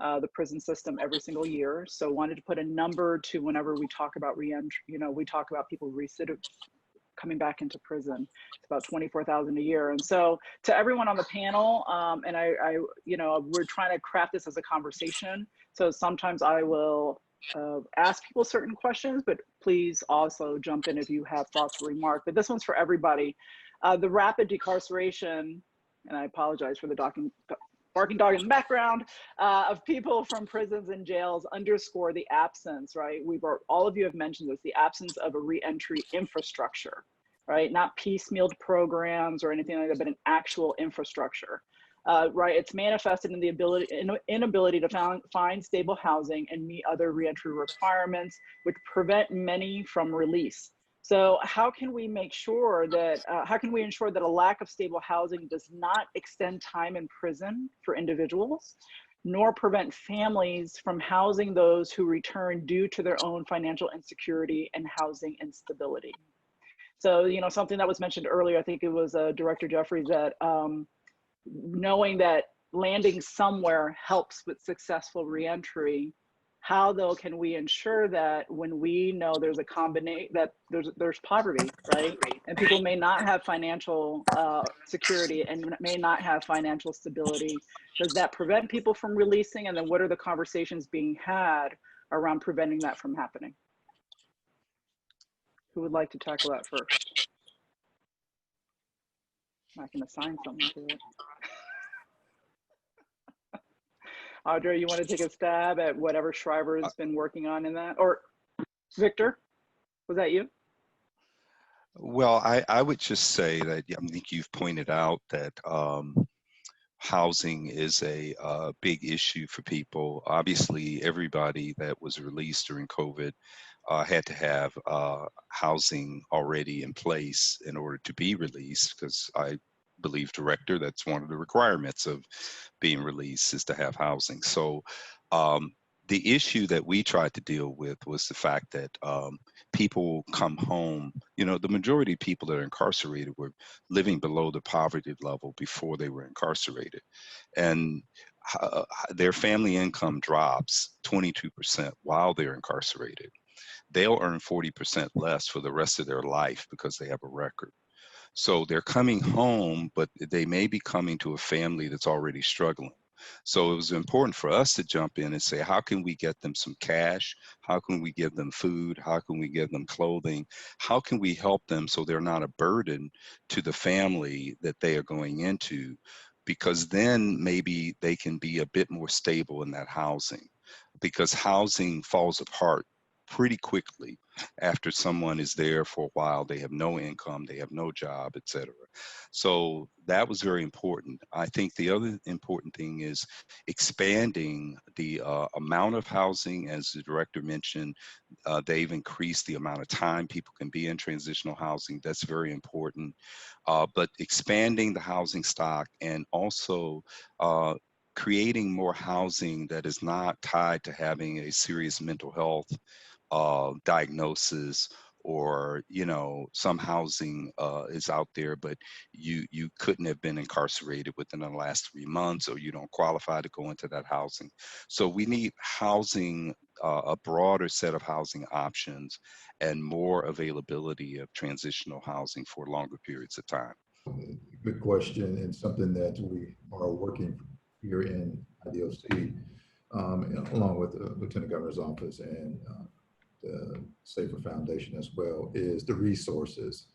the prison system every single year. So wanted to put a number to whenever we talk about re-entry, we talk about people coming back into prison. It's about 24,000 a year. And so to everyone on the panel, and we're trying to craft this as a conversation. So sometimes I will ask people certain questions, but please also jump in if you have thoughts or remarks. But this one's for everybody. The rapid decarceration, and I apologize for the barking dog in the background, of people from prisons and jails underscore the absence, right? All of you have mentioned this, the absence of a re-entry infrastructure, right? Not piecemealed programs or anything like that, but an actual infrastructure, right? It's manifested in the inability to find stable housing and meet other re-entry requirements, which prevent many from release. So how can we make sure that, how can we ensure that a lack of stable housing does not extend time in prison for individuals, nor prevent families from housing those who return due to their own financial insecurity and housing instability? So, something that was mentioned earlier, I think it was Director Jeffries, that knowing that landing somewhere helps with successful reentry. How though can we ensure that when we know there's a combination, that there's poverty, right? And people may not have financial security and may not have financial stability. Does that prevent people from releasing? And then what are the conversations being had around preventing that from happening? Who would like to tackle that first? I can assign someone to it. Audra, you want to take a stab at whatever Shriver has been working on in that? Or Victor, was that you? Well, I would just say that I think you've pointed out that housing is a big issue for people. Obviously, everybody that was released during COVID had to have housing already in place in order to be released, because I believe, Director, that's one of the requirements of being released is to have housing. So the issue that we tried to deal with was the fact that people come home, you know, the majority of people that are incarcerated were living below the poverty level before they were incarcerated. And their family income drops 22% while they're incarcerated. They'll earn 40% less for the rest of their life because they have a record. So they're coming home, but they may be coming to a family that's already struggling. So it was important for us to jump in and say, how can we get them some cash? How can we give them food? How can we give them clothing? How can we help them so they're not a burden to the family that they are going into? Because then maybe they can be a bit more stable in that housing, because housing falls apart pretty quickly after someone is there for a while. They have no income, they have no job, etc. So that was very important. I think the other important thing is expanding the amount of housing. As the director mentioned, they've increased the amount of time people can be in transitional housing. That's very important. But expanding the housing stock, and also creating more housing that is not tied to having a serious mental health diagnosis, or, you know, some housing is out there, but you couldn't have been incarcerated within the last 3 months, or you don't qualify to go into that housing. So we need housing, a broader set of housing options, and more availability of transitional housing for longer periods of time. Good question, and something that we are working here in IDOC, along with the Lieutenant Governor's office and the Safer Foundation as well, is the resources.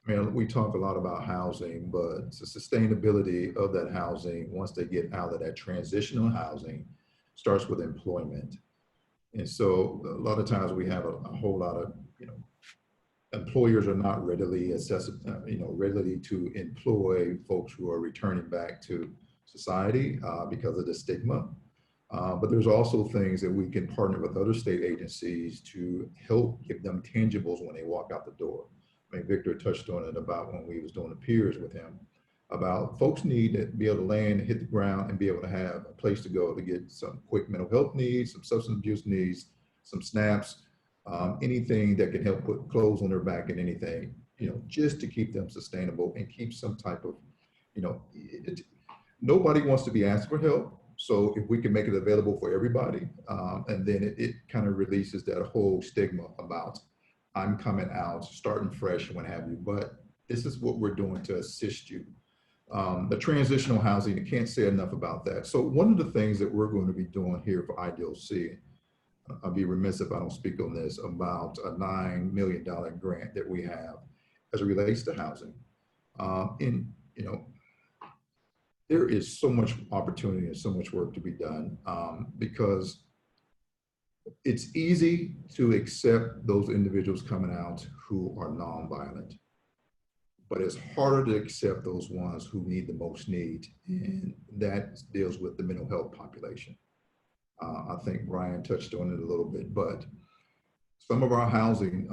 I mean, we talk a lot about housing, but the sustainability of that housing, once they get out of that transitional housing, starts with employment. And so a lot of times we have a whole lot of, you know, employers are not readily accessible, readily to employ folks who are returning back to society because of the stigma. But there's also things that we can partner with other state agencies to help give them tangibles when they walk out the door. I mean, Victor touched on it about when we was doing the peers with him, about folks need to be able to land, hit the ground, and be able to have a place to go to get some quick mental health needs, some substance abuse needs, some SNAPs, anything that can help put clothes on their back, and anything, you know, just to keep them sustainable and keep some type of, you know, nobody wants to be asked for help. So if we can make it available for everybody, and then it kind of releases that whole stigma about I'm coming out, starting fresh, what have you. But this is what we're doing to assist you. The transitional housing, I can't say enough about that. So one of the things that we're going to be doing here for IDOC, I'll be remiss if I don't speak on this, about a $9 million grant that we have as it relates to housing. You know, there is so much opportunity and so much work to be done, because it's easy to accept those individuals coming out who are nonviolent, but it's harder to accept those ones who need the most need, and that deals with the mental health population. I think Brian touched on it a little bit, but some of our housing,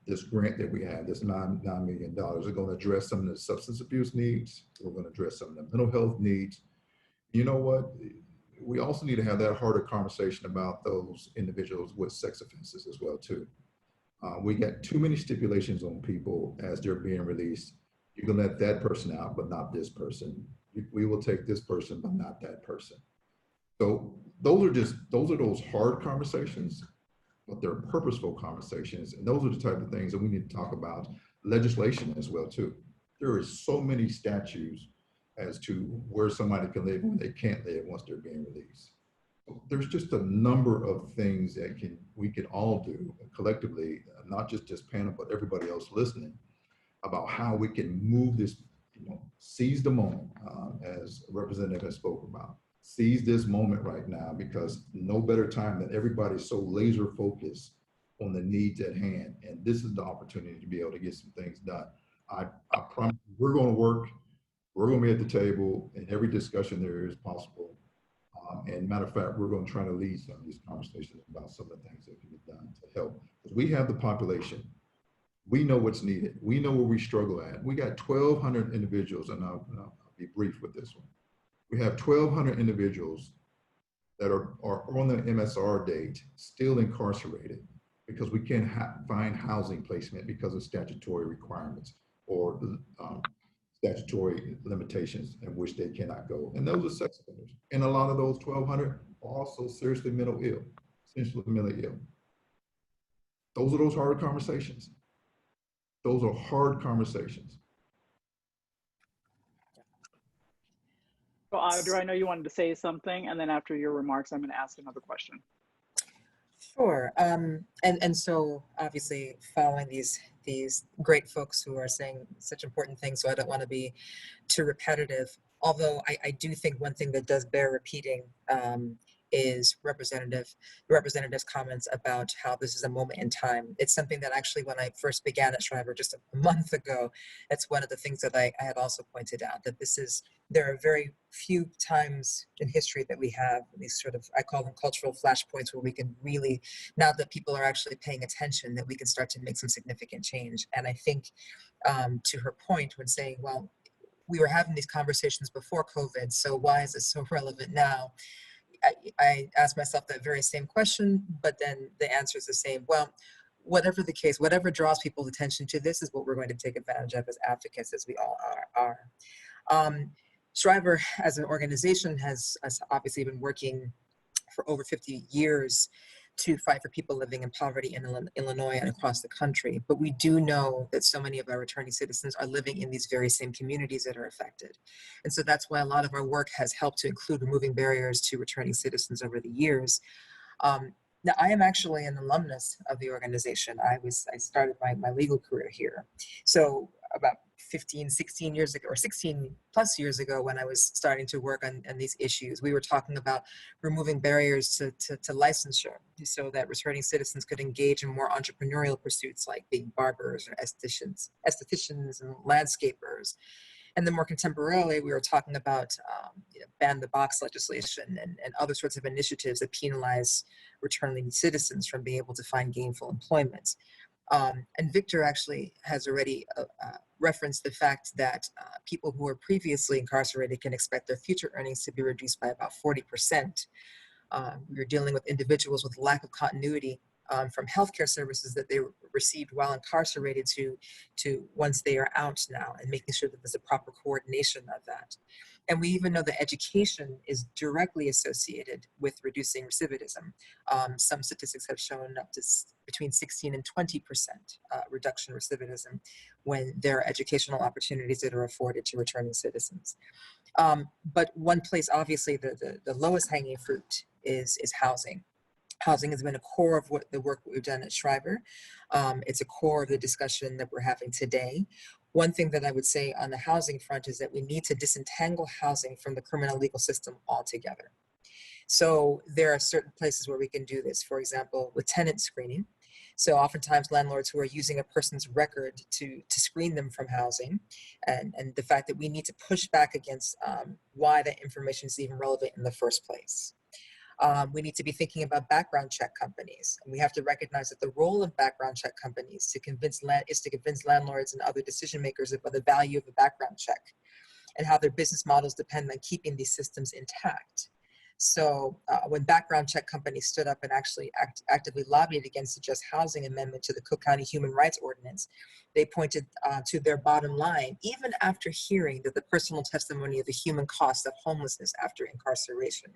this grant that we have, this $9 million, are going to address some of the substance abuse needs. We're going to address some of the mental health needs. You know what? We also need to have that harder conversation about those individuals with sex offenses as well too. We got too many stipulations on people as they're being released. You can let that person out, but not this person. We will take this person, but not that person. So those are those hard conversations, but they're purposeful conversations. And those are the type of things that we need to talk about. Legislation as well too. There are so many statutes as to where somebody can live and they can't live once they're being released. There's just a number of things that we can all do collectively, not just this panel, but everybody else listening, about how we can move this, you know, seize the moment, as a representative has spoke about. Seize this moment right now, because no better time than everybody's so laser focused on the needs at hand. And this is the opportunity to be able to get some things done. I promise you, we're going to work. We're going to be at the table in every discussion there is possible. And matter of fact, we're going to try to lead some of these conversations about some of the things that can be done to help. Because we have the population. We know what's needed. We know where we struggle at. We got 1,200 individuals, and I'll be brief with this one. We have 1,200 individuals that are on the MSR date still incarcerated because we can't find housing placement because of statutory requirements or statutory limitations in which they cannot go. And those are sex offenders. And a lot of those 1,200 are also seriously mentally ill, essentially mentally ill. Those are those hard conversations. Those are hard conversations. So Audra, I know you wanted to say something, and then after your remarks, I'm going to ask another question. Sure. And so obviously following these great folks who are saying such important things, so I don't want to be too repetitive. Although I do think one thing that does bear repeating is Representative's comments about how this is a moment in time. It's something that actually when I first began at Shriver just a month ago, that's one of the things that I had also pointed out, that there are very few times in history that we have these sort of, I call them cultural flashpoints, where we can really, now that people are actually paying attention, that we can start to make some significant change. And I think to her point when saying, well, we were having these conversations before COVID, so why is it so relevant now? I asked myself that very same question, but then the answer is the same. Well, whatever the case, whatever draws people's attention to this is what we're going to take advantage of as advocates, as we all are. Shriver as an organization has obviously been working for over 50 years to fight for people living in poverty in Illinois and across the country. But we do know that so many of our returning citizens are living in these very same communities that are affected. And so that's why a lot of our work has helped to include removing barriers to returning citizens over the years. Now, I am actually an alumnus of the organization. I started my legal career here. So about 16 years ago, or 16 plus years ago, when I was starting to work on these issues, we were talking about removing barriers to licensure so that returning citizens could engage in more entrepreneurial pursuits like being barbers or estheticians and landscapers. And then more contemporarily, we were talking about ban the box legislation and other sorts of initiatives that penalize returning citizens from being able to find gainful employment. And Victor actually has already referenced the fact that people who were previously incarcerated can expect their future earnings to be reduced by about 40%. We're dealing with individuals with lack of continuity from healthcare services that they received while incarcerated to once they are out now, and making sure that there's a proper coordination of that. And we even know that education is directly associated with reducing recidivism. Some statistics have shown up to between 16 and 20% reduction in recidivism when there are educational opportunities that are afforded to returning citizens. But one place, obviously, the lowest hanging fruit is housing. Housing has been a core of the work that we've done at Shriver. It's a core of the discussion that we're having today. One thing that I would say on the housing front is that we need to disentangle housing from the criminal legal system altogether. So there are certain places where we can do this, for example, with tenant screening. So oftentimes landlords who are using a person's record to screen them from housing, and the fact that we need to push back against why that information is even relevant in the first place. We need to be thinking about background check companies. And we have to recognize that the role of background check companies is to convince landlords and other decision makers about the value of a background check and how their business models depend on keeping these systems intact. So when background check companies stood up and actually actively lobbied against the Just Housing Amendment to the Cook County Human Rights Ordinance, they pointed to their bottom line, even after hearing that the personal testimony of the human cost of homelessness after incarceration.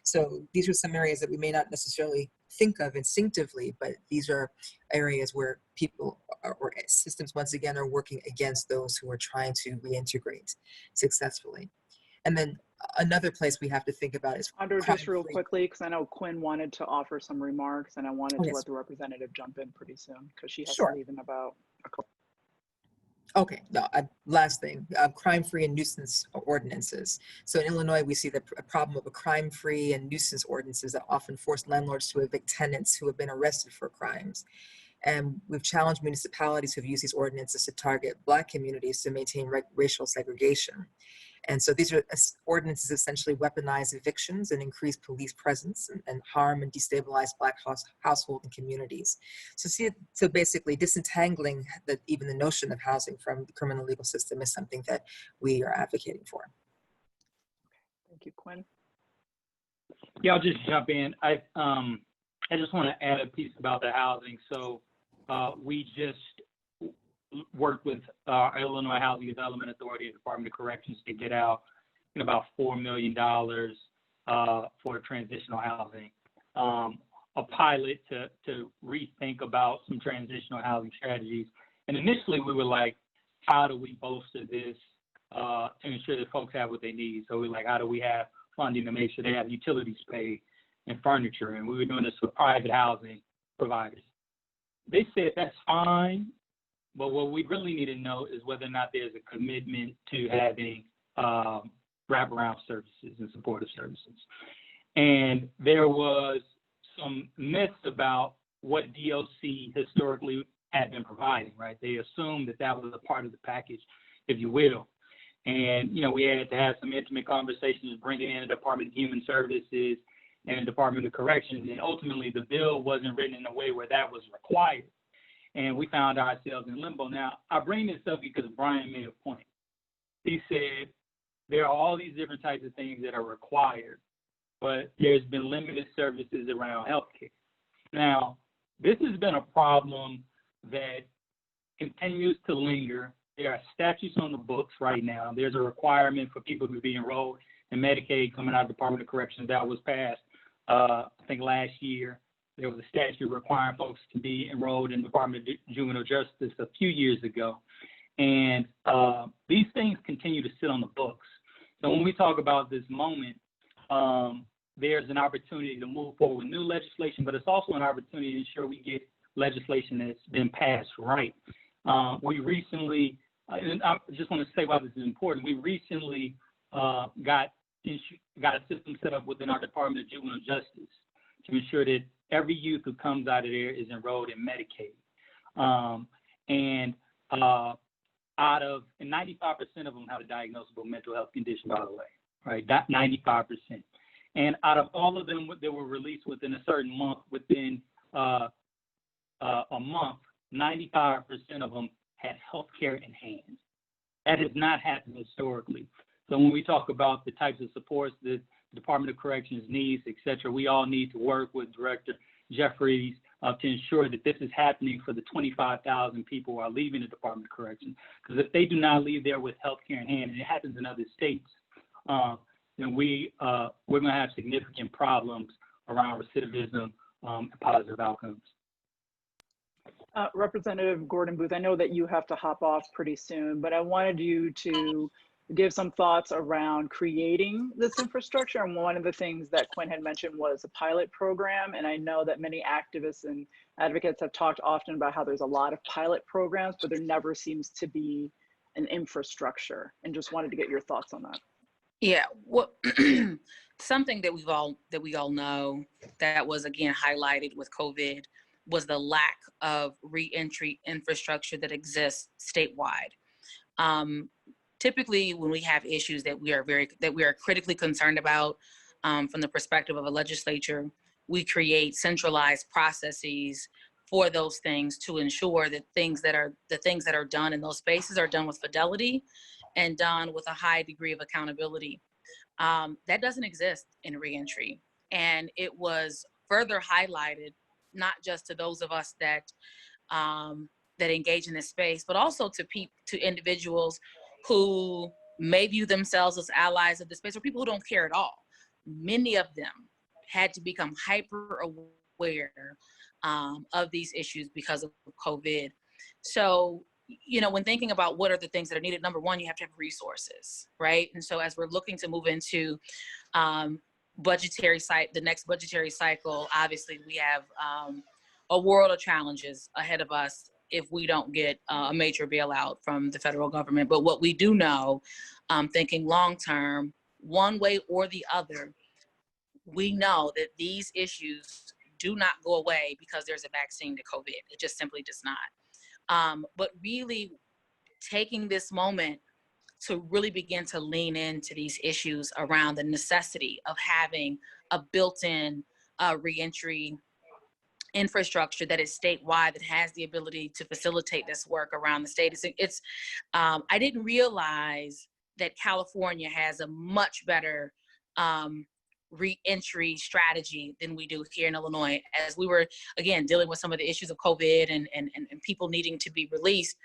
So these are some areas that we may not necessarily think of instinctively, but these are areas where people or systems once again are working against those who are trying to reintegrate successfully. And then another place we have to think about is Audra, just real quickly, because I know Quinn wanted to offer some remarks, and I wanted to let the representative jump in pretty soon because she has to leave in about a couple. Okay, no, last thing, crime-free and nuisance ordinances. So in Illinois, we see the problem of a crime-free and nuisance ordinances that often force landlords to evict tenants who have been arrested for crimes. And we've challenged municipalities who've used these ordinances to target Black communities to maintain racial segregation. And so these are ordinances essentially weaponize evictions and increase police presence and harm and destabilize Black household and communities. So basically disentangling even the notion of housing from the criminal legal system is something that we are advocating for. Thank you, Quinn. Yeah, I'll just jump in. I just want to add a piece about the housing. So we just worked with Illinois Housing Development Authority and Department of Corrections to get out about $4 million for transitional housing, a pilot to rethink about some transitional housing strategies. And initially we were like, how do we bolster this to ensure that folks have what they need? So we're like, how do we have funding to make sure they have utilities paid and furniture? And we were doing this with private housing providers. They said that's fine, but what we really need to know is whether or not there's a commitment to having wraparound services and supportive services. And there was some myths about what DOC historically had been providing, right? They assumed that that was a part of the package, if you will. And, we had to have some intimate conversations, bringing in the Department of Human Services and the Department of Corrections. And ultimately, the bill wasn't written in a way where that was required. And we found ourselves in limbo. Now, I bring this up because Brian made a point. He said there are all these different types of things that are required, but there's been limited services around healthcare. Now, this has been a problem that continues to linger. There are statutes on the books right now. There's a requirement for people to be enrolled in Medicaid coming out of the Department of Corrections that was passed, I think last year. There was a statute requiring folks to be enrolled in the Department of Juvenile Justice a few years ago. And these things continue to sit on the books. So when we talk about this moment, there's an opportunity to move forward with new legislation, but it's also an opportunity to ensure we get legislation that's been passed right. We recently, and I just want to say why this is important, we recently got a system set up within our Department of Juvenile Justice to ensure that every youth who comes out of there is enrolled in Medicaid. And 95% of them have a diagnosable mental health condition, by the way, right? That 95%. And out of all of them that were released within a certain month, within a month, 95% of them had health care in hand. That has not happened historically. So when we talk about the types of supports that the Department of Corrections needs, et cetera, we all need to work with Director Jeffries to ensure that this is happening for the 25,000 people who are leaving the Department of Corrections. Because if they do not leave there with health care in hand, and it happens in other states, then we're going to have significant problems around recidivism and positive outcomes. Representative Gordon Booth, I know that you have to hop off pretty soon, but I wanted you to give some thoughts around creating this infrastructure. And one of the things that Quinn had mentioned was a pilot program. And I know that many activists and advocates have talked often about how there's a lot of pilot programs, but there never seems to be an infrastructure. And just wanted to get your thoughts on that. Yeah, well, something that we all know that was again highlighted with COVID was the lack of reentry infrastructure that exists statewide. Typically, when we have issues that we are critically concerned about from the perspective of a legislature, we create centralized processes for those things to ensure that the things that are done in those spaces are done with fidelity and done with a high degree of accountability. That doesn't exist in reentry, and it was further highlighted not just to those of us that engage in this space, but also to individuals who may view themselves as allies of the space, or people who don't care at all. Many of them had to become hyper aware of these issues because of COVID. So, when thinking about what are the things that are needed, number one, you have to have resources, right? And so as we're looking to move into the next budgetary cycle, obviously we have a world of challenges ahead of us if we don't get a major bailout from the federal government. But what we do know, thinking long term, one way or the other, we know that these issues do not go away because there's a vaccine to COVID. It just simply does not. But really taking this moment to really begin to lean into these issues around the necessity of having a built-in reentry infrastructure that is statewide, that has the ability to facilitate this work around the state. I didn't realize that California has a much better reentry strategy than we do here in Illinois. As we were, again, dealing with some of the issues of COVID and people needing to be released,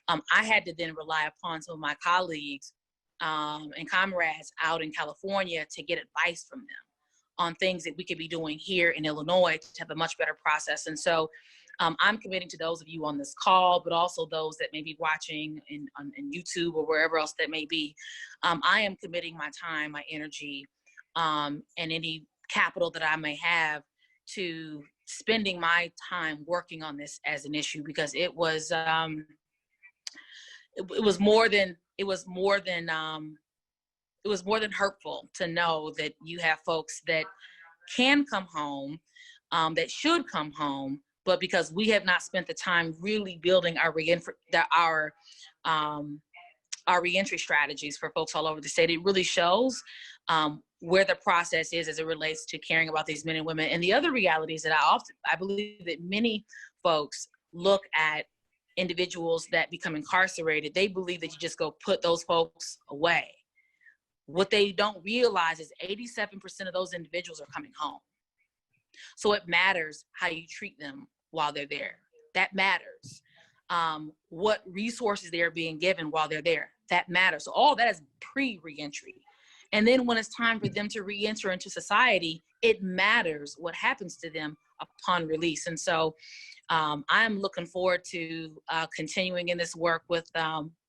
I had to then rely upon some of my colleagues and comrades out in California to get advice from them on things that we could be doing here in Illinois to have a much better process. And so I'm committing to those of you on this call, but also those that may be watching in YouTube or wherever else that may be. I am committing my time, my energy, and any capital that I may have to spending my time working on this as an issue, because it was more than hurtful to know that you have folks that can come home, that should come home, but because we have not spent the time really building our reentry strategies for folks all over the state, it really shows where the process is as it relates to caring about these men and women. And the other reality is that I believe that many folks look at individuals that become incarcerated, they believe that you just go put those folks away. What they don't realize is 87% of those individuals are coming home. So it matters how you treat them while they're there. That matters. What resources they are being given while they're there. That matters. So all that is pre-reentry. And then when it's time for them to reenter into society, it matters what happens to them upon release. And so I'm looking forward to continuing in this work with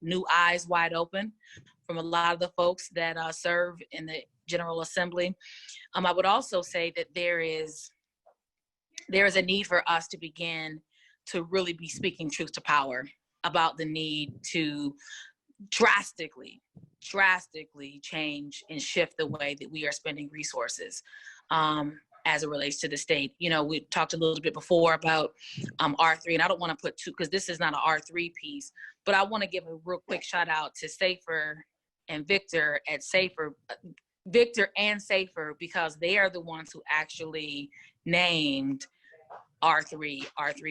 new eyes wide open from a lot of the folks that serve in the General Assembly. I would also say that there is a need for us to begin to really be speaking truth to power about the need to drastically change and shift the way that we are spending resources as it relates to the state. You know, we talked a little bit before about R3, and I don't want to put two, because this is not an R3 piece, but I want to give a real quick shout out to Safer and Victor at Safer, Victor and Safer, because they are the ones who actually named R3,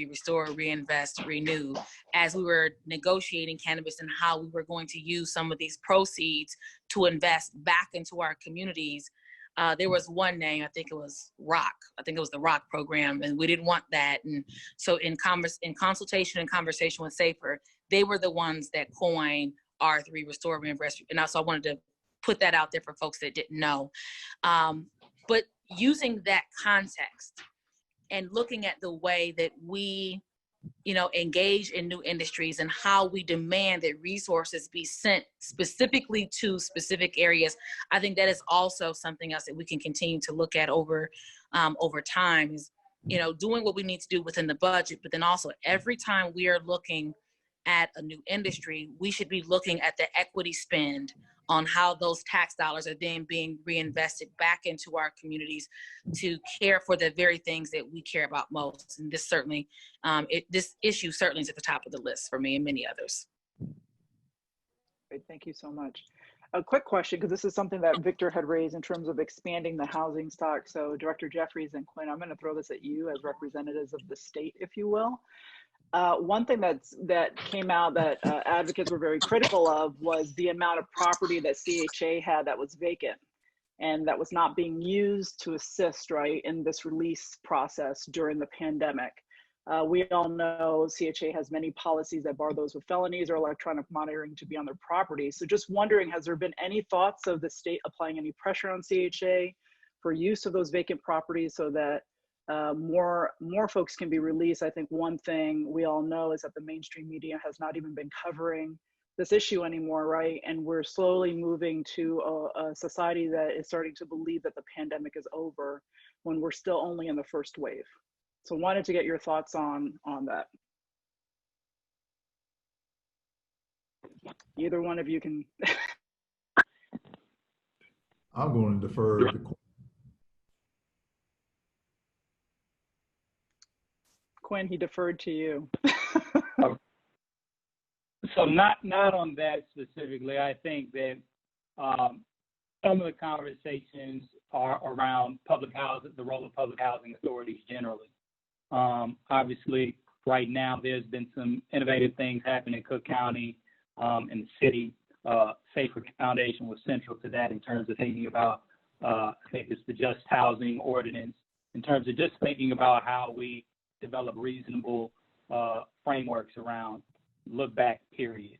Restore, Reinvest, Renew, as we were negotiating cannabis and how we were going to use some of these proceeds to invest back into our communities. There was one name, I think it was ROC. I think it was the ROC program, and we didn't want that. And so in consultation and conversation with Safer, they were the ones that coined R3, Restore, Reinvest. And also I wanted to put that out there for folks that didn't know. But using that context, and looking at the way that we, engage in new industries and how we demand that resources be sent specifically to specific areas, I think that is also something else that we can continue to look at over time, is, doing what we need to do within the budget, but then also every time we are looking at a new industry, we should be looking at the equity spend on how those tax dollars are then being reinvested back into our communities to care for the very things that we care about most. And this certainly, this issue certainly is at the top of the list for me and many others. Great, thank you so much. A quick question, because this is something that Victor had raised in terms of expanding the housing stock. So Director Jeffries and Quinn, I'm going to throw this at you as representatives of the state, if you will. One thing that came out that advocates were very critical of was the amount of property that CHA had that was vacant and that was not being used to assist, right, in this release process during the pandemic. We all know CHA has many policies that bar those with felonies or electronic monitoring to be on their property. So just wondering, has there been any thoughts of the state applying any pressure on CHA for use of those vacant properties so that more folks can be released? I think one thing we all know is that the mainstream media has not even been covering this issue anymore, right? And we're slowly moving to a society that is starting to believe that the pandemic is over when we're still only in the first wave. So wanted to get your thoughts on that. Either one of you can. I'm going to defer to Quinn, he deferred to you. So not on that specifically. I think that some of the conversations are around public housing, the role of public housing authorities generally. Obviously, right now there's been some innovative things happening in Cook County and the city. Safer Foundation was central to that in terms of thinking about, I think it's the Just Housing Ordinance, in terms of just thinking about how we develop reasonable frameworks around look back period.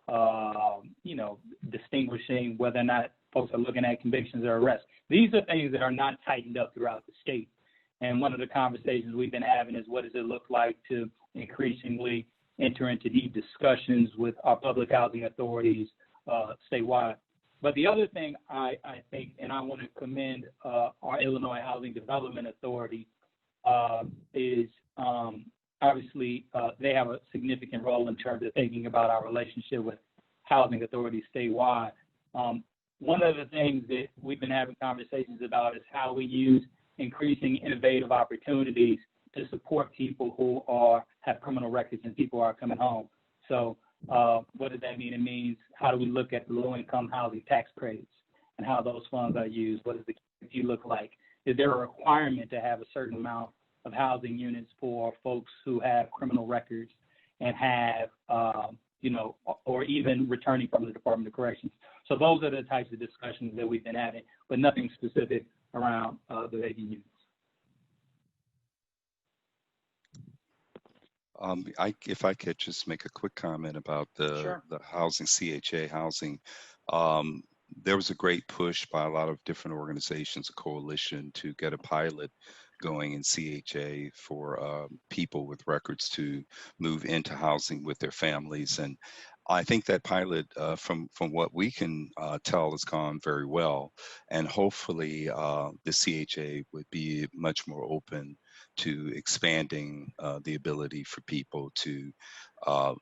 You know, distinguishing whether or not folks are looking at convictions or arrests. These are things that are not tightened up throughout the state. And one of the conversations we've been having is what does it look like to increasingly enter into deep discussions with our public housing authorities statewide. But the other thing I think, and I want to commend our Illinois Housing Development Authority, is obviously they have a significant role in terms of thinking about our relationship with housing authorities statewide. One of the things that we've been having conversations about is how we use increasing innovative opportunities to support people who have criminal records and people who are coming home. So what does that mean? It means how do we look at the low-income housing tax credits and how those funds are used? What does the community look like? Is there a requirement to have a certain amount of housing units for folks who have criminal records and have, you know, or even returning from the Department of Corrections? So those are the types of discussions that we've been having, but nothing specific around the AD units. If I could just make a quick comment about the housing, CHA housing. There was a great push by a lot of different organizations, a coalition, to get a pilot going in CHA for people with records to move into housing with their families. And I think that pilot, from what we can tell, has gone very well. And hopefully the CHA would be much more open to expanding the ability for people to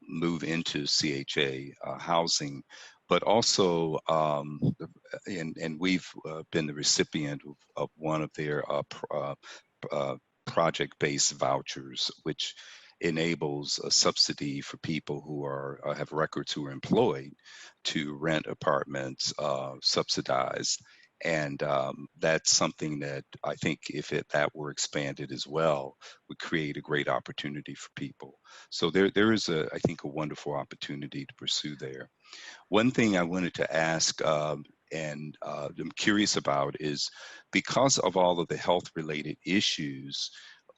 move into CHA housing. But also, and we've been the recipient of one of their project-based vouchers, which enables a subsidy for people who have records who are employed to rent apartments subsidized. And that's something that I think if that were expanded as well, would create a great opportunity for people. So there is, I think, a wonderful opportunity to pursue there. One thing I wanted to ask, and I'm curious about, is because of all of the health-related issues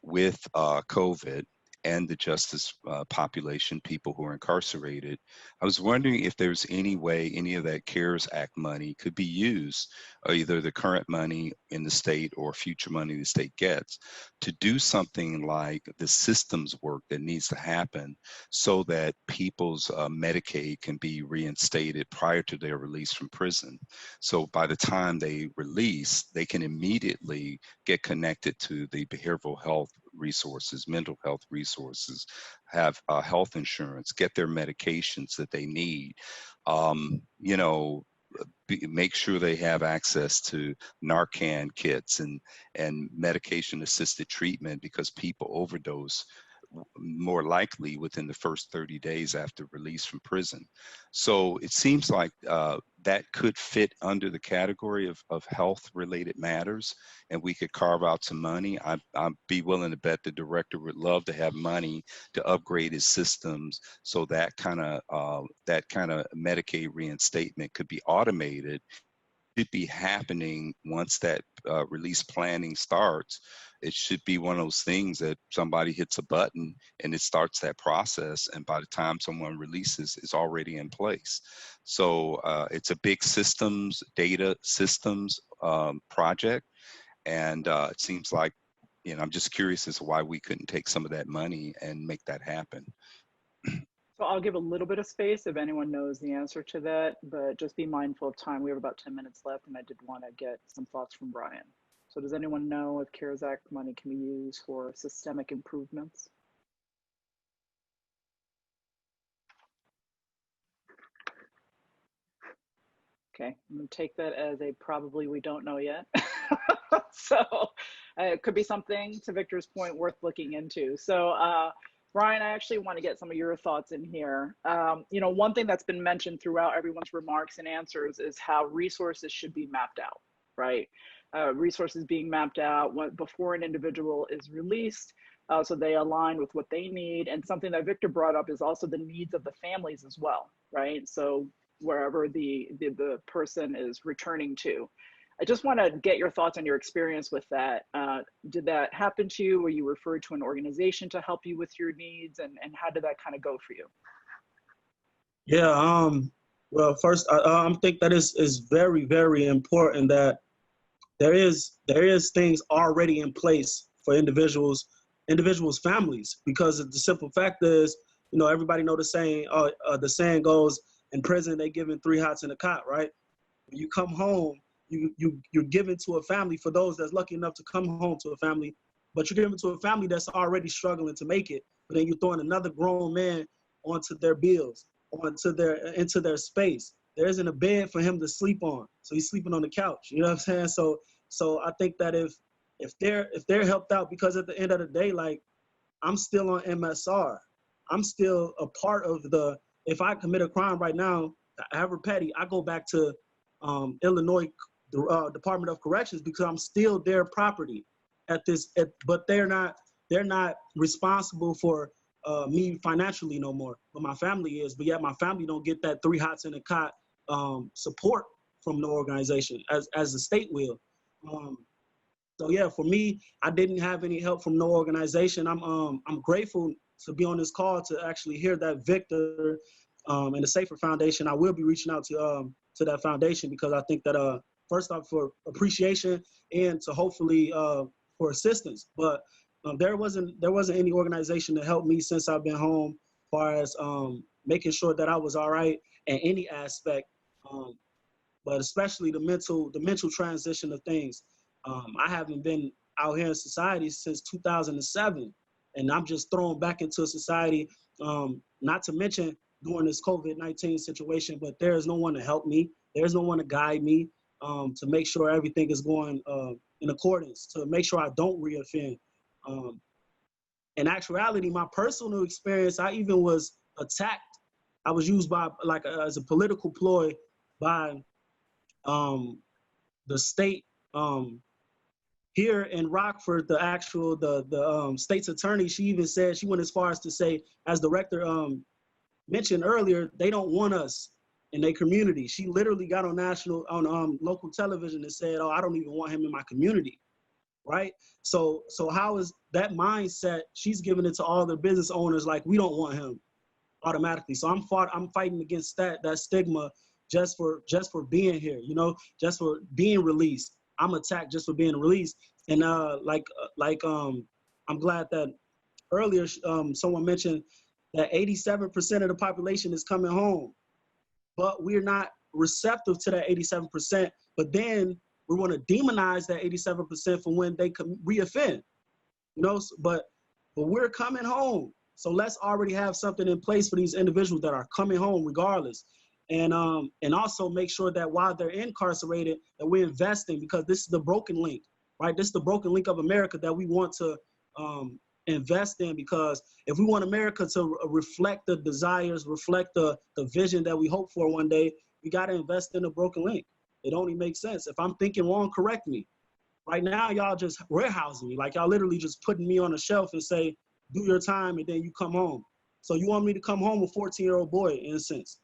with COVID and the justice population, people who are incarcerated, I was wondering if there's any way any of that CARES Act money could be used, either the current money in the state or future money the state gets, to do something like the systems work that needs to happen so that people's Medicaid can be reinstated prior to their release from prison. So by the time they release, they can immediately get connected to the behavioral health resources, mental health resources, have health insurance, get their medications that they need, you know, make sure they have access to Narcan kits and medication assisted treatment, because people overdose more likely within the first 30 days after release from prison. So it seems like that could fit under the category of health related matters, and we could carve out some money. I'd be willing to bet the director would love to have money to upgrade his systems, so that kind of Medicaid reinstatement could be automated. Should be happening once that release planning starts. It should be one of those things that somebody hits a button and it starts that process, and by the time someone releases, it's already in place. So it's a big data systems project, and it seems like, you know, I'm just curious as to why we couldn't take some of that money and make that happen. So I'll give a little bit of space if anyone knows the answer to that, but just be mindful of time. We have about 10 minutes left, and I did want to get some thoughts from Brian. So does anyone know if CARES Act money can be used for systemic improvements? Okay, I'm gonna take that as a probably we don't know yet. So it could be something, to Victor's point, worth looking into. So Brian, I actually want to get some of your thoughts in here. You know, one thing that's been mentioned throughout everyone's remarks and answers is how resources should be mapped out, right? Resources being mapped out before an individual is released, so they align with what they need. And something that Victor brought up is also the needs of the families as well, right? So wherever the person is returning to. I just want to get your thoughts on your experience with that. Did that happen to you? Were you referred to an organization to help you with your needs? And how did that kind of go for you? Yeah, well, first, I think that is very, very important that there is things already in place for individuals' families, because the simple fact is, you know, everybody know the saying goes, in prison they given 3 hots in a cot, right? When you come home, you're given to a family, for those that's lucky enough to come home to a family, but you're given to a family that's already struggling to make it. But then you're throwing another grown man onto their bills, into their space. There isn't a bed for him to sleep on, so he's sleeping on the couch. You know what I'm saying? So I think that if they're helped out, because at the end of the day, like, I'm still on MSR. I'm still a part of if I commit a crime right now, however petty, I go back to Illinois Department of Corrections, because I'm still their property but they're not responsible for me financially no more, but my family is. But yet my family don't get that 3 hots in a cot support from the organization as the state will. So yeah, for me, I didn't have any help from no organization. I'm grateful to be on this call to actually hear that Victor and the Safer Foundation. I will be reaching out to that foundation, because I think that first off, for appreciation, and to hopefully for assistance. But there wasn't any organization to help me since I've been home, as far as making sure that I was all right in any aspect, but especially the mental transition of things. I haven't been out here in society since 2007, and I'm just thrown back into society, not to mention during this COVID-19 situation, but there is no one to help me. There's no one to guide me, to make sure everything is going in accordance, to make sure I don't reoffend. In actuality, my personal experience, I even was attacked. I was used by, as a political ploy by the state here in Rockford. The state's attorney, she even said, she went as far as to say, as the rector mentioned earlier, they don't want us in their community. She literally got on local television and said, "Oh, I don't even want him in my community." Right? So how is that mindset? She's giving it to all the business owners, like, we don't want him automatically. So I'm fighting against that stigma just for being here, you know, just for being released. I'm attacked just for being released. And I'm glad that earlier someone mentioned that 87% of the population is coming home, but we're not receptive to that 87%. But then we want to demonize that 87% for when they reoffend, you know. But we're coming home, so let's already have something in place for these individuals that are coming home regardless, and also make sure that while they're incarcerated, that we're investing, because this is the broken link, right? This is the broken link of America that we want to invest in, because if we want America to reflect the desires, reflect the vision that we hope for one day, we got to invest in the broken link. It only makes sense. If I'm thinking wrong, correct me. Right now, y'all just warehousing me. Like, y'all literally just putting me on a shelf and say, do your time, and then you come home. So you want me to come home a 14-year-old boy, in a sense.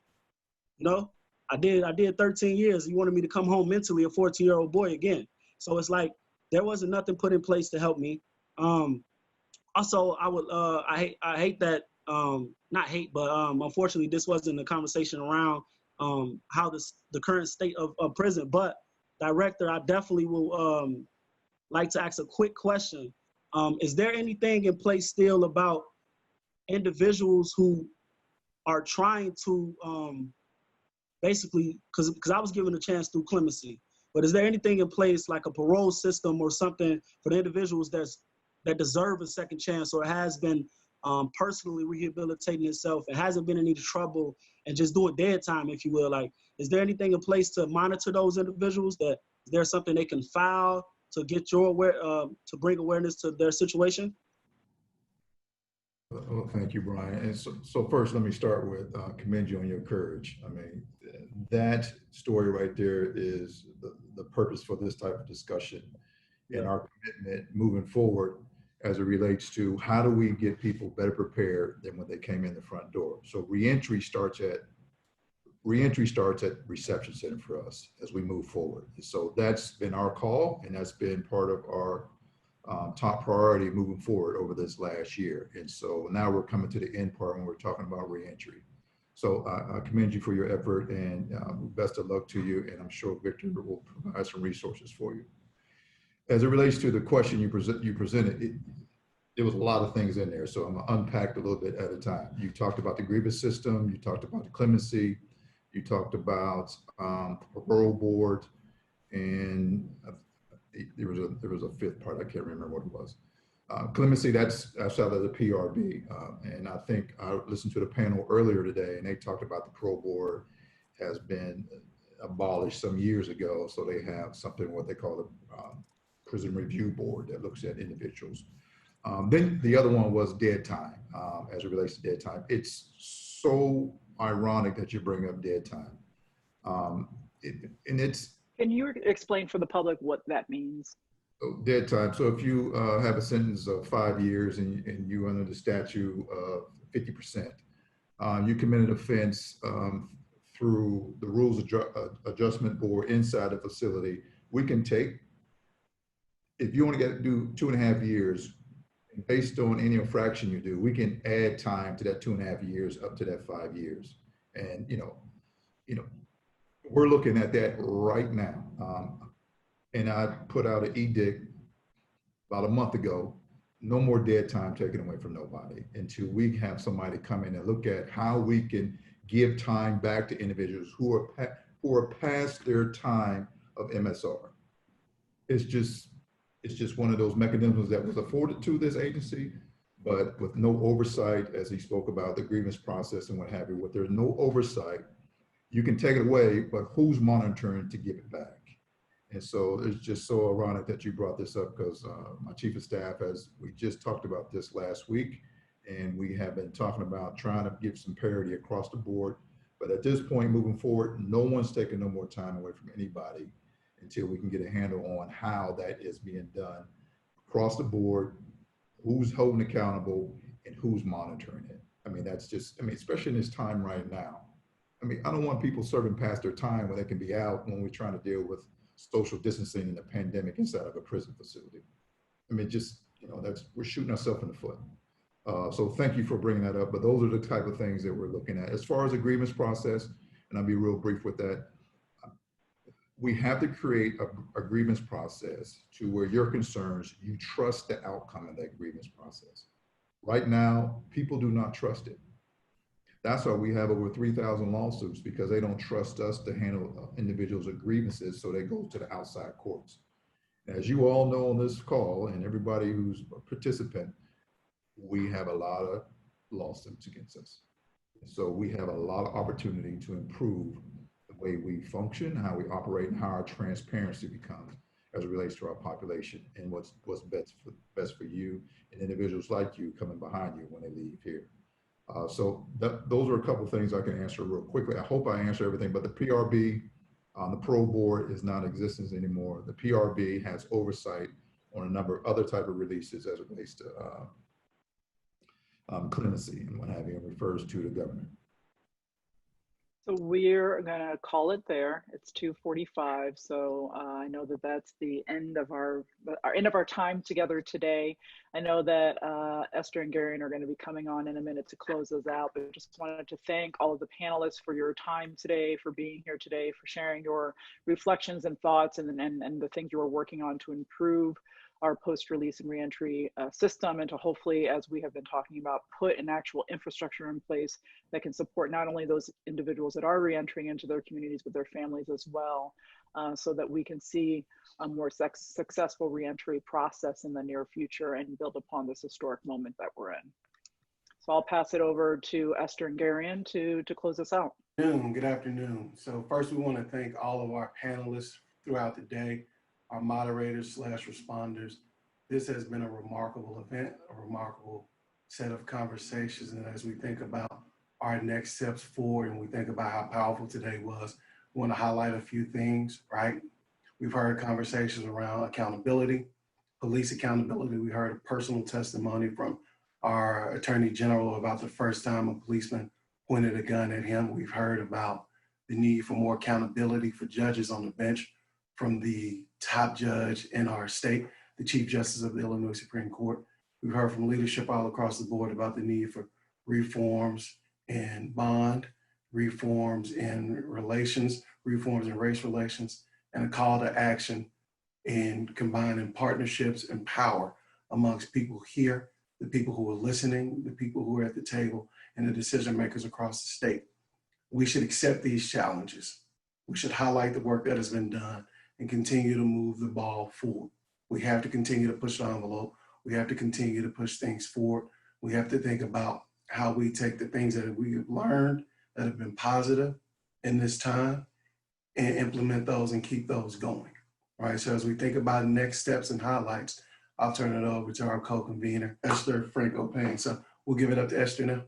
You know, I did 13 years. You wanted me to come home mentally a 14-year-old boy again. So it's like, there wasn't nothing put in place to help me. Also, I hate that, not hate, but unfortunately, this wasn't a conversation around how the current state of prison. But Director, I definitely will like to ask a quick question. Is there anything in place still about individuals who are trying to basically, because I was given a chance through clemency, but is there anything in place like a parole system or something for the individuals that deserve a second chance, or has been personally rehabilitating itself, and hasn't been in any trouble and just doing dead time, if you will? Like, Is there anything in place to monitor those individuals? Is there something they can file to get to bring awareness to their situation? Well, thank you, Brian. And so first, let me start with commend you on your courage. I mean, that story right there is the purpose for this type of discussion and our commitment moving forward as it relates to how do we get people better prepared than when they came in the front door. So reentry starts at reception center for us as we move forward. So that's been our call, and that's been part of our top priority moving forward over this last year. And so now we're coming to the end part when we're talking about reentry. So I commend you for your effort, and best of luck to you. And I'm sure Victor will provide some resources for you. As it relates to the question you presented, there was a lot of things in there. So I'm gonna unpack a little bit at a time. You talked about the grievance system. You talked about the clemency. You talked about parole board, and there was a fifth part. I can't remember what it was. Clemency, that's out of the PRB. And I think I listened to the panel earlier today, and they talked about the parole board has been abolished some years ago. So they have something, what they call the prison review board that looks at individuals. Then the other one was dead time, as it relates to dead time. It's so ironic that you bring up dead time. Can you explain for the public what that means? Dead time. So if you have a sentence of 5 years and you under the statute of 50%, you commit an offense through the rules adjustment board inside the facility. We can take, if you only got to do 2.5 years, based on any infraction you do, we can add time to that 2.5 years up to that 5 years. And we're looking at that right now. And I put out an edict about a month ago, no more dead time taken away from nobody until we have somebody come in and look at how we can give time back to individuals who are past their time of MSR. It's just one of those mechanisms that was afforded to this agency, but with no oversight, as he spoke about the grievance process and what have you. With there's no oversight, you can take it away, but who's monitoring to give it back? And so it's just so ironic that you brought this up, because my chief of staff, as we just talked about this last week, and we have been talking about trying to give some parity across the board. But at this point, moving forward, no one's taking no more time away from anybody until we can get a handle on how that is being done across the board, who's holding accountable and who's monitoring it. I mean, that's just, I mean, especially in this time right now. I mean, I don't want people serving past their time when they can be out when we're trying to deal with social distancing and the pandemic inside of a prison facility. I mean, just, we're shooting ourselves in the foot. So thank you for bringing that up, but those are the type of things that we're looking at. As far as the grievance process, and I'll be real brief with that, we have to create a grievance process to where your concerns, you trust the outcome of that grievance process. Right now, people do not trust it. That's why we have over 3,000 lawsuits, because they don't trust us to handle individuals' grievances, so they go to the outside courts. As you all know on this call, and everybody who's a participant, we have a lot of lawsuits against us. So we have a lot of opportunity to improve the way we function, how we operate, and how our transparency becomes as it relates to our population, and what's best for you and individuals like you coming behind you when they leave here. So those are a couple of things I can answer real quickly. I hope I answer everything, but the PRB, the parole board is not in existence anymore. The PRB has oversight on a number of other type of releases as it relates to clemency and what have you, and refers to the governor. So we're gonna call it there. It's 2:45. So I know that that's the end of our time together today. I know that Esther and Garion are gonna be coming on in a minute to close us out, but just wanted to thank all of the panelists for your time today, for being here today, for sharing your reflections and thoughts and the things you are working on to improve our post-release and reentry system, and to hopefully, as we have been talking about, put an actual infrastructure in place that can support not only those individuals that are reentering into their communities, but their families as well, so that we can see a more successful reentry process in the near future and build upon this historic moment that we're in. So I'll pass it over to Esther and Garion to close us out. Good afternoon. So first, we want to thank all of our panelists throughout the day, our moderators / responders. This has been a remarkable event, a remarkable set of conversations. And as we think about our next steps forward and we think about how powerful today was, we want to highlight a few things, right? We've heard conversations around accountability, police accountability. We heard a personal testimony from our Attorney General about the first time a policeman pointed a gun at him. We've heard about the need for more accountability for judges on the bench from the top judge in our state, the Chief Justice of the Illinois Supreme Court. We've heard from leadership all across the board about the need for reforms in bond, reforms in relations, reforms in race relations, and a call to action in combining partnerships and power amongst people here, the people who are listening, the people who are at the table, and the decision makers across the state. We should accept these challenges. We should highlight the work that has been done and continue to move the ball forward. We have to continue to push the envelope. We have to continue to push things forward. We have to think about how we take the things that we have learned that have been positive in this time and implement those and keep those going. All right, so as we think about next steps and highlights, I'll turn it over to our co-convener, Esther Franco-Payne. So we'll give it up to Esther now.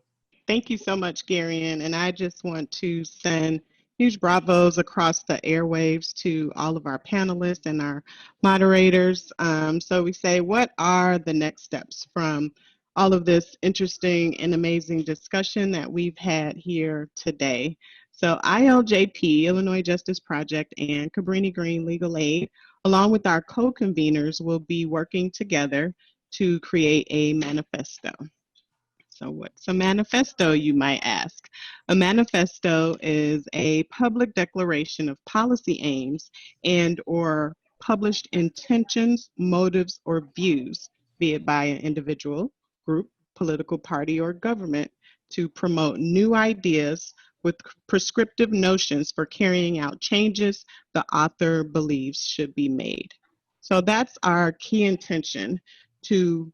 Thank you so much, Garion. And I just want to send huge bravos across the airwaves to all of our panelists and our moderators. So we say, what are the next steps from all of this interesting and amazing discussion that we've had here today? So ILJP, Illinois Justice Project, and Cabrini Green Legal Aid, along with our co-conveners, will be working together to create a manifesto. So what's a manifesto, you might ask? A manifesto is a public declaration of policy aims and or published intentions, motives, or views, be it by an individual, group, political party, or government, to promote new ideas with prescriptive notions for carrying out changes the author believes should be made. So that's our key intention, to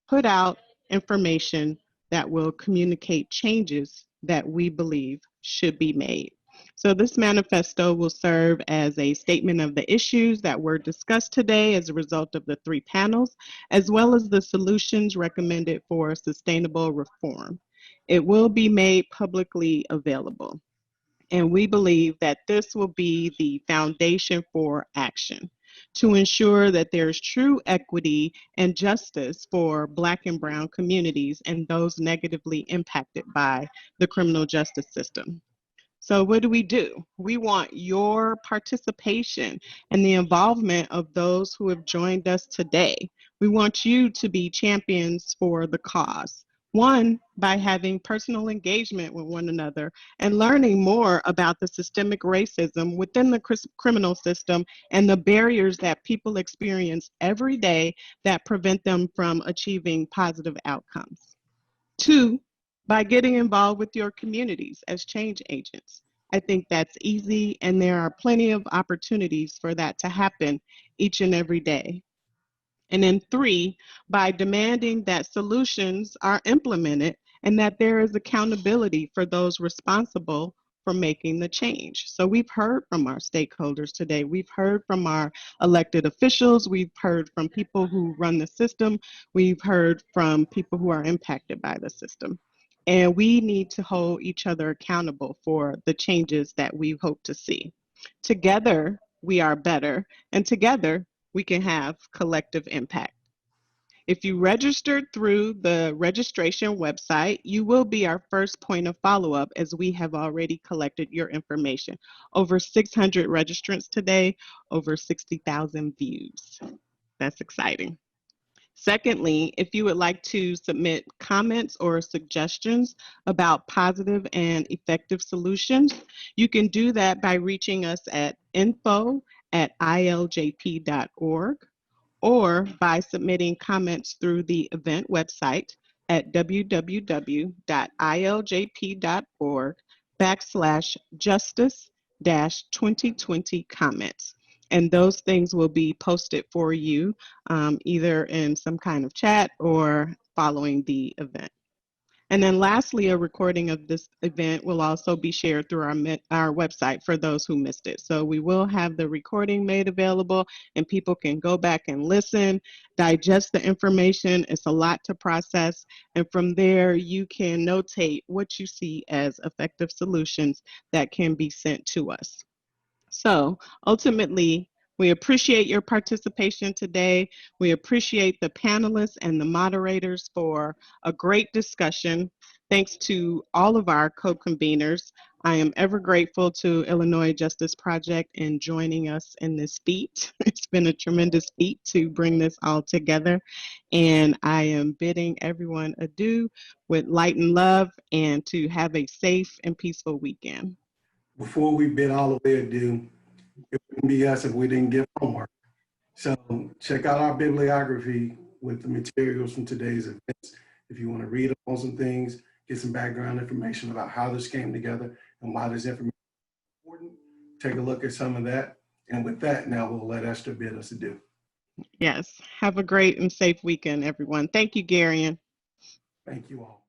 put out information that will communicate changes that we believe should be made. So this manifesto will serve as a statement of the issues that were discussed today as a result of the 3 panels, as well as the solutions recommended for sustainable reform. It will be made publicly available. And we believe that this will be the foundation for action to ensure that there's true equity and justice for Black and Brown communities and those negatively impacted by the criminal justice system. So what do? We want your participation and the involvement of those who have joined us today. We want you to be champions for the cause. One, by having personal engagement with one another and learning more about the systemic racism within the criminal system and the barriers that people experience every day that prevent them from achieving positive outcomes. 2, by getting involved with your communities as change agents. I think that's easy, and there are plenty of opportunities for that to happen each and every day. And then 3, by demanding that solutions are implemented and that there is accountability for those responsible for making the change. So we've heard from our stakeholders today. We've heard from our elected officials. We've heard from people who run the system. We've heard from people who are impacted by the system. And we need to hold each other accountable for the changes that we hope to see. Together, we are better, and together, we can have collective impact. If you registered through the registration website, you will be our first point of follow-up, as we have already collected your information. Over 600 registrants today, over 60,000 views. That's exciting. Secondly, if you would like to submit comments or suggestions about positive and effective solutions, you can do that by reaching us at info@iljp.org or by submitting comments through the event website at www.iljp.org/justice-2020 comments. And those things will be posted for you either in some kind of chat or following the event. And then lastly, a recording of this event will also be shared through our website for those who missed it. So we will have the recording made available and people can go back and listen, digest the information. It's a lot to process. And from there, you can notate what you see as effective solutions that can be sent to us. So ultimately, we appreciate your participation today. We appreciate the panelists and the moderators for a great discussion. Thanks to all of our co-conveners. I am ever grateful to Illinois Justice Project in joining us in this feat. It's been a tremendous feat to bring this all together. And I am bidding everyone adieu with light and love and to have a safe and peaceful weekend. Before we bid all the way adieu, it wouldn't be us if we didn't give homework. So check out our bibliography with the materials from today's events. If you want to read up on some things, get some background information about how this came together and why this information is important, take a look at some of that. And with that, now we'll let Esther bid us adieu. Yes. Have a great and safe weekend, everyone. Thank you, Garion. Thank you all.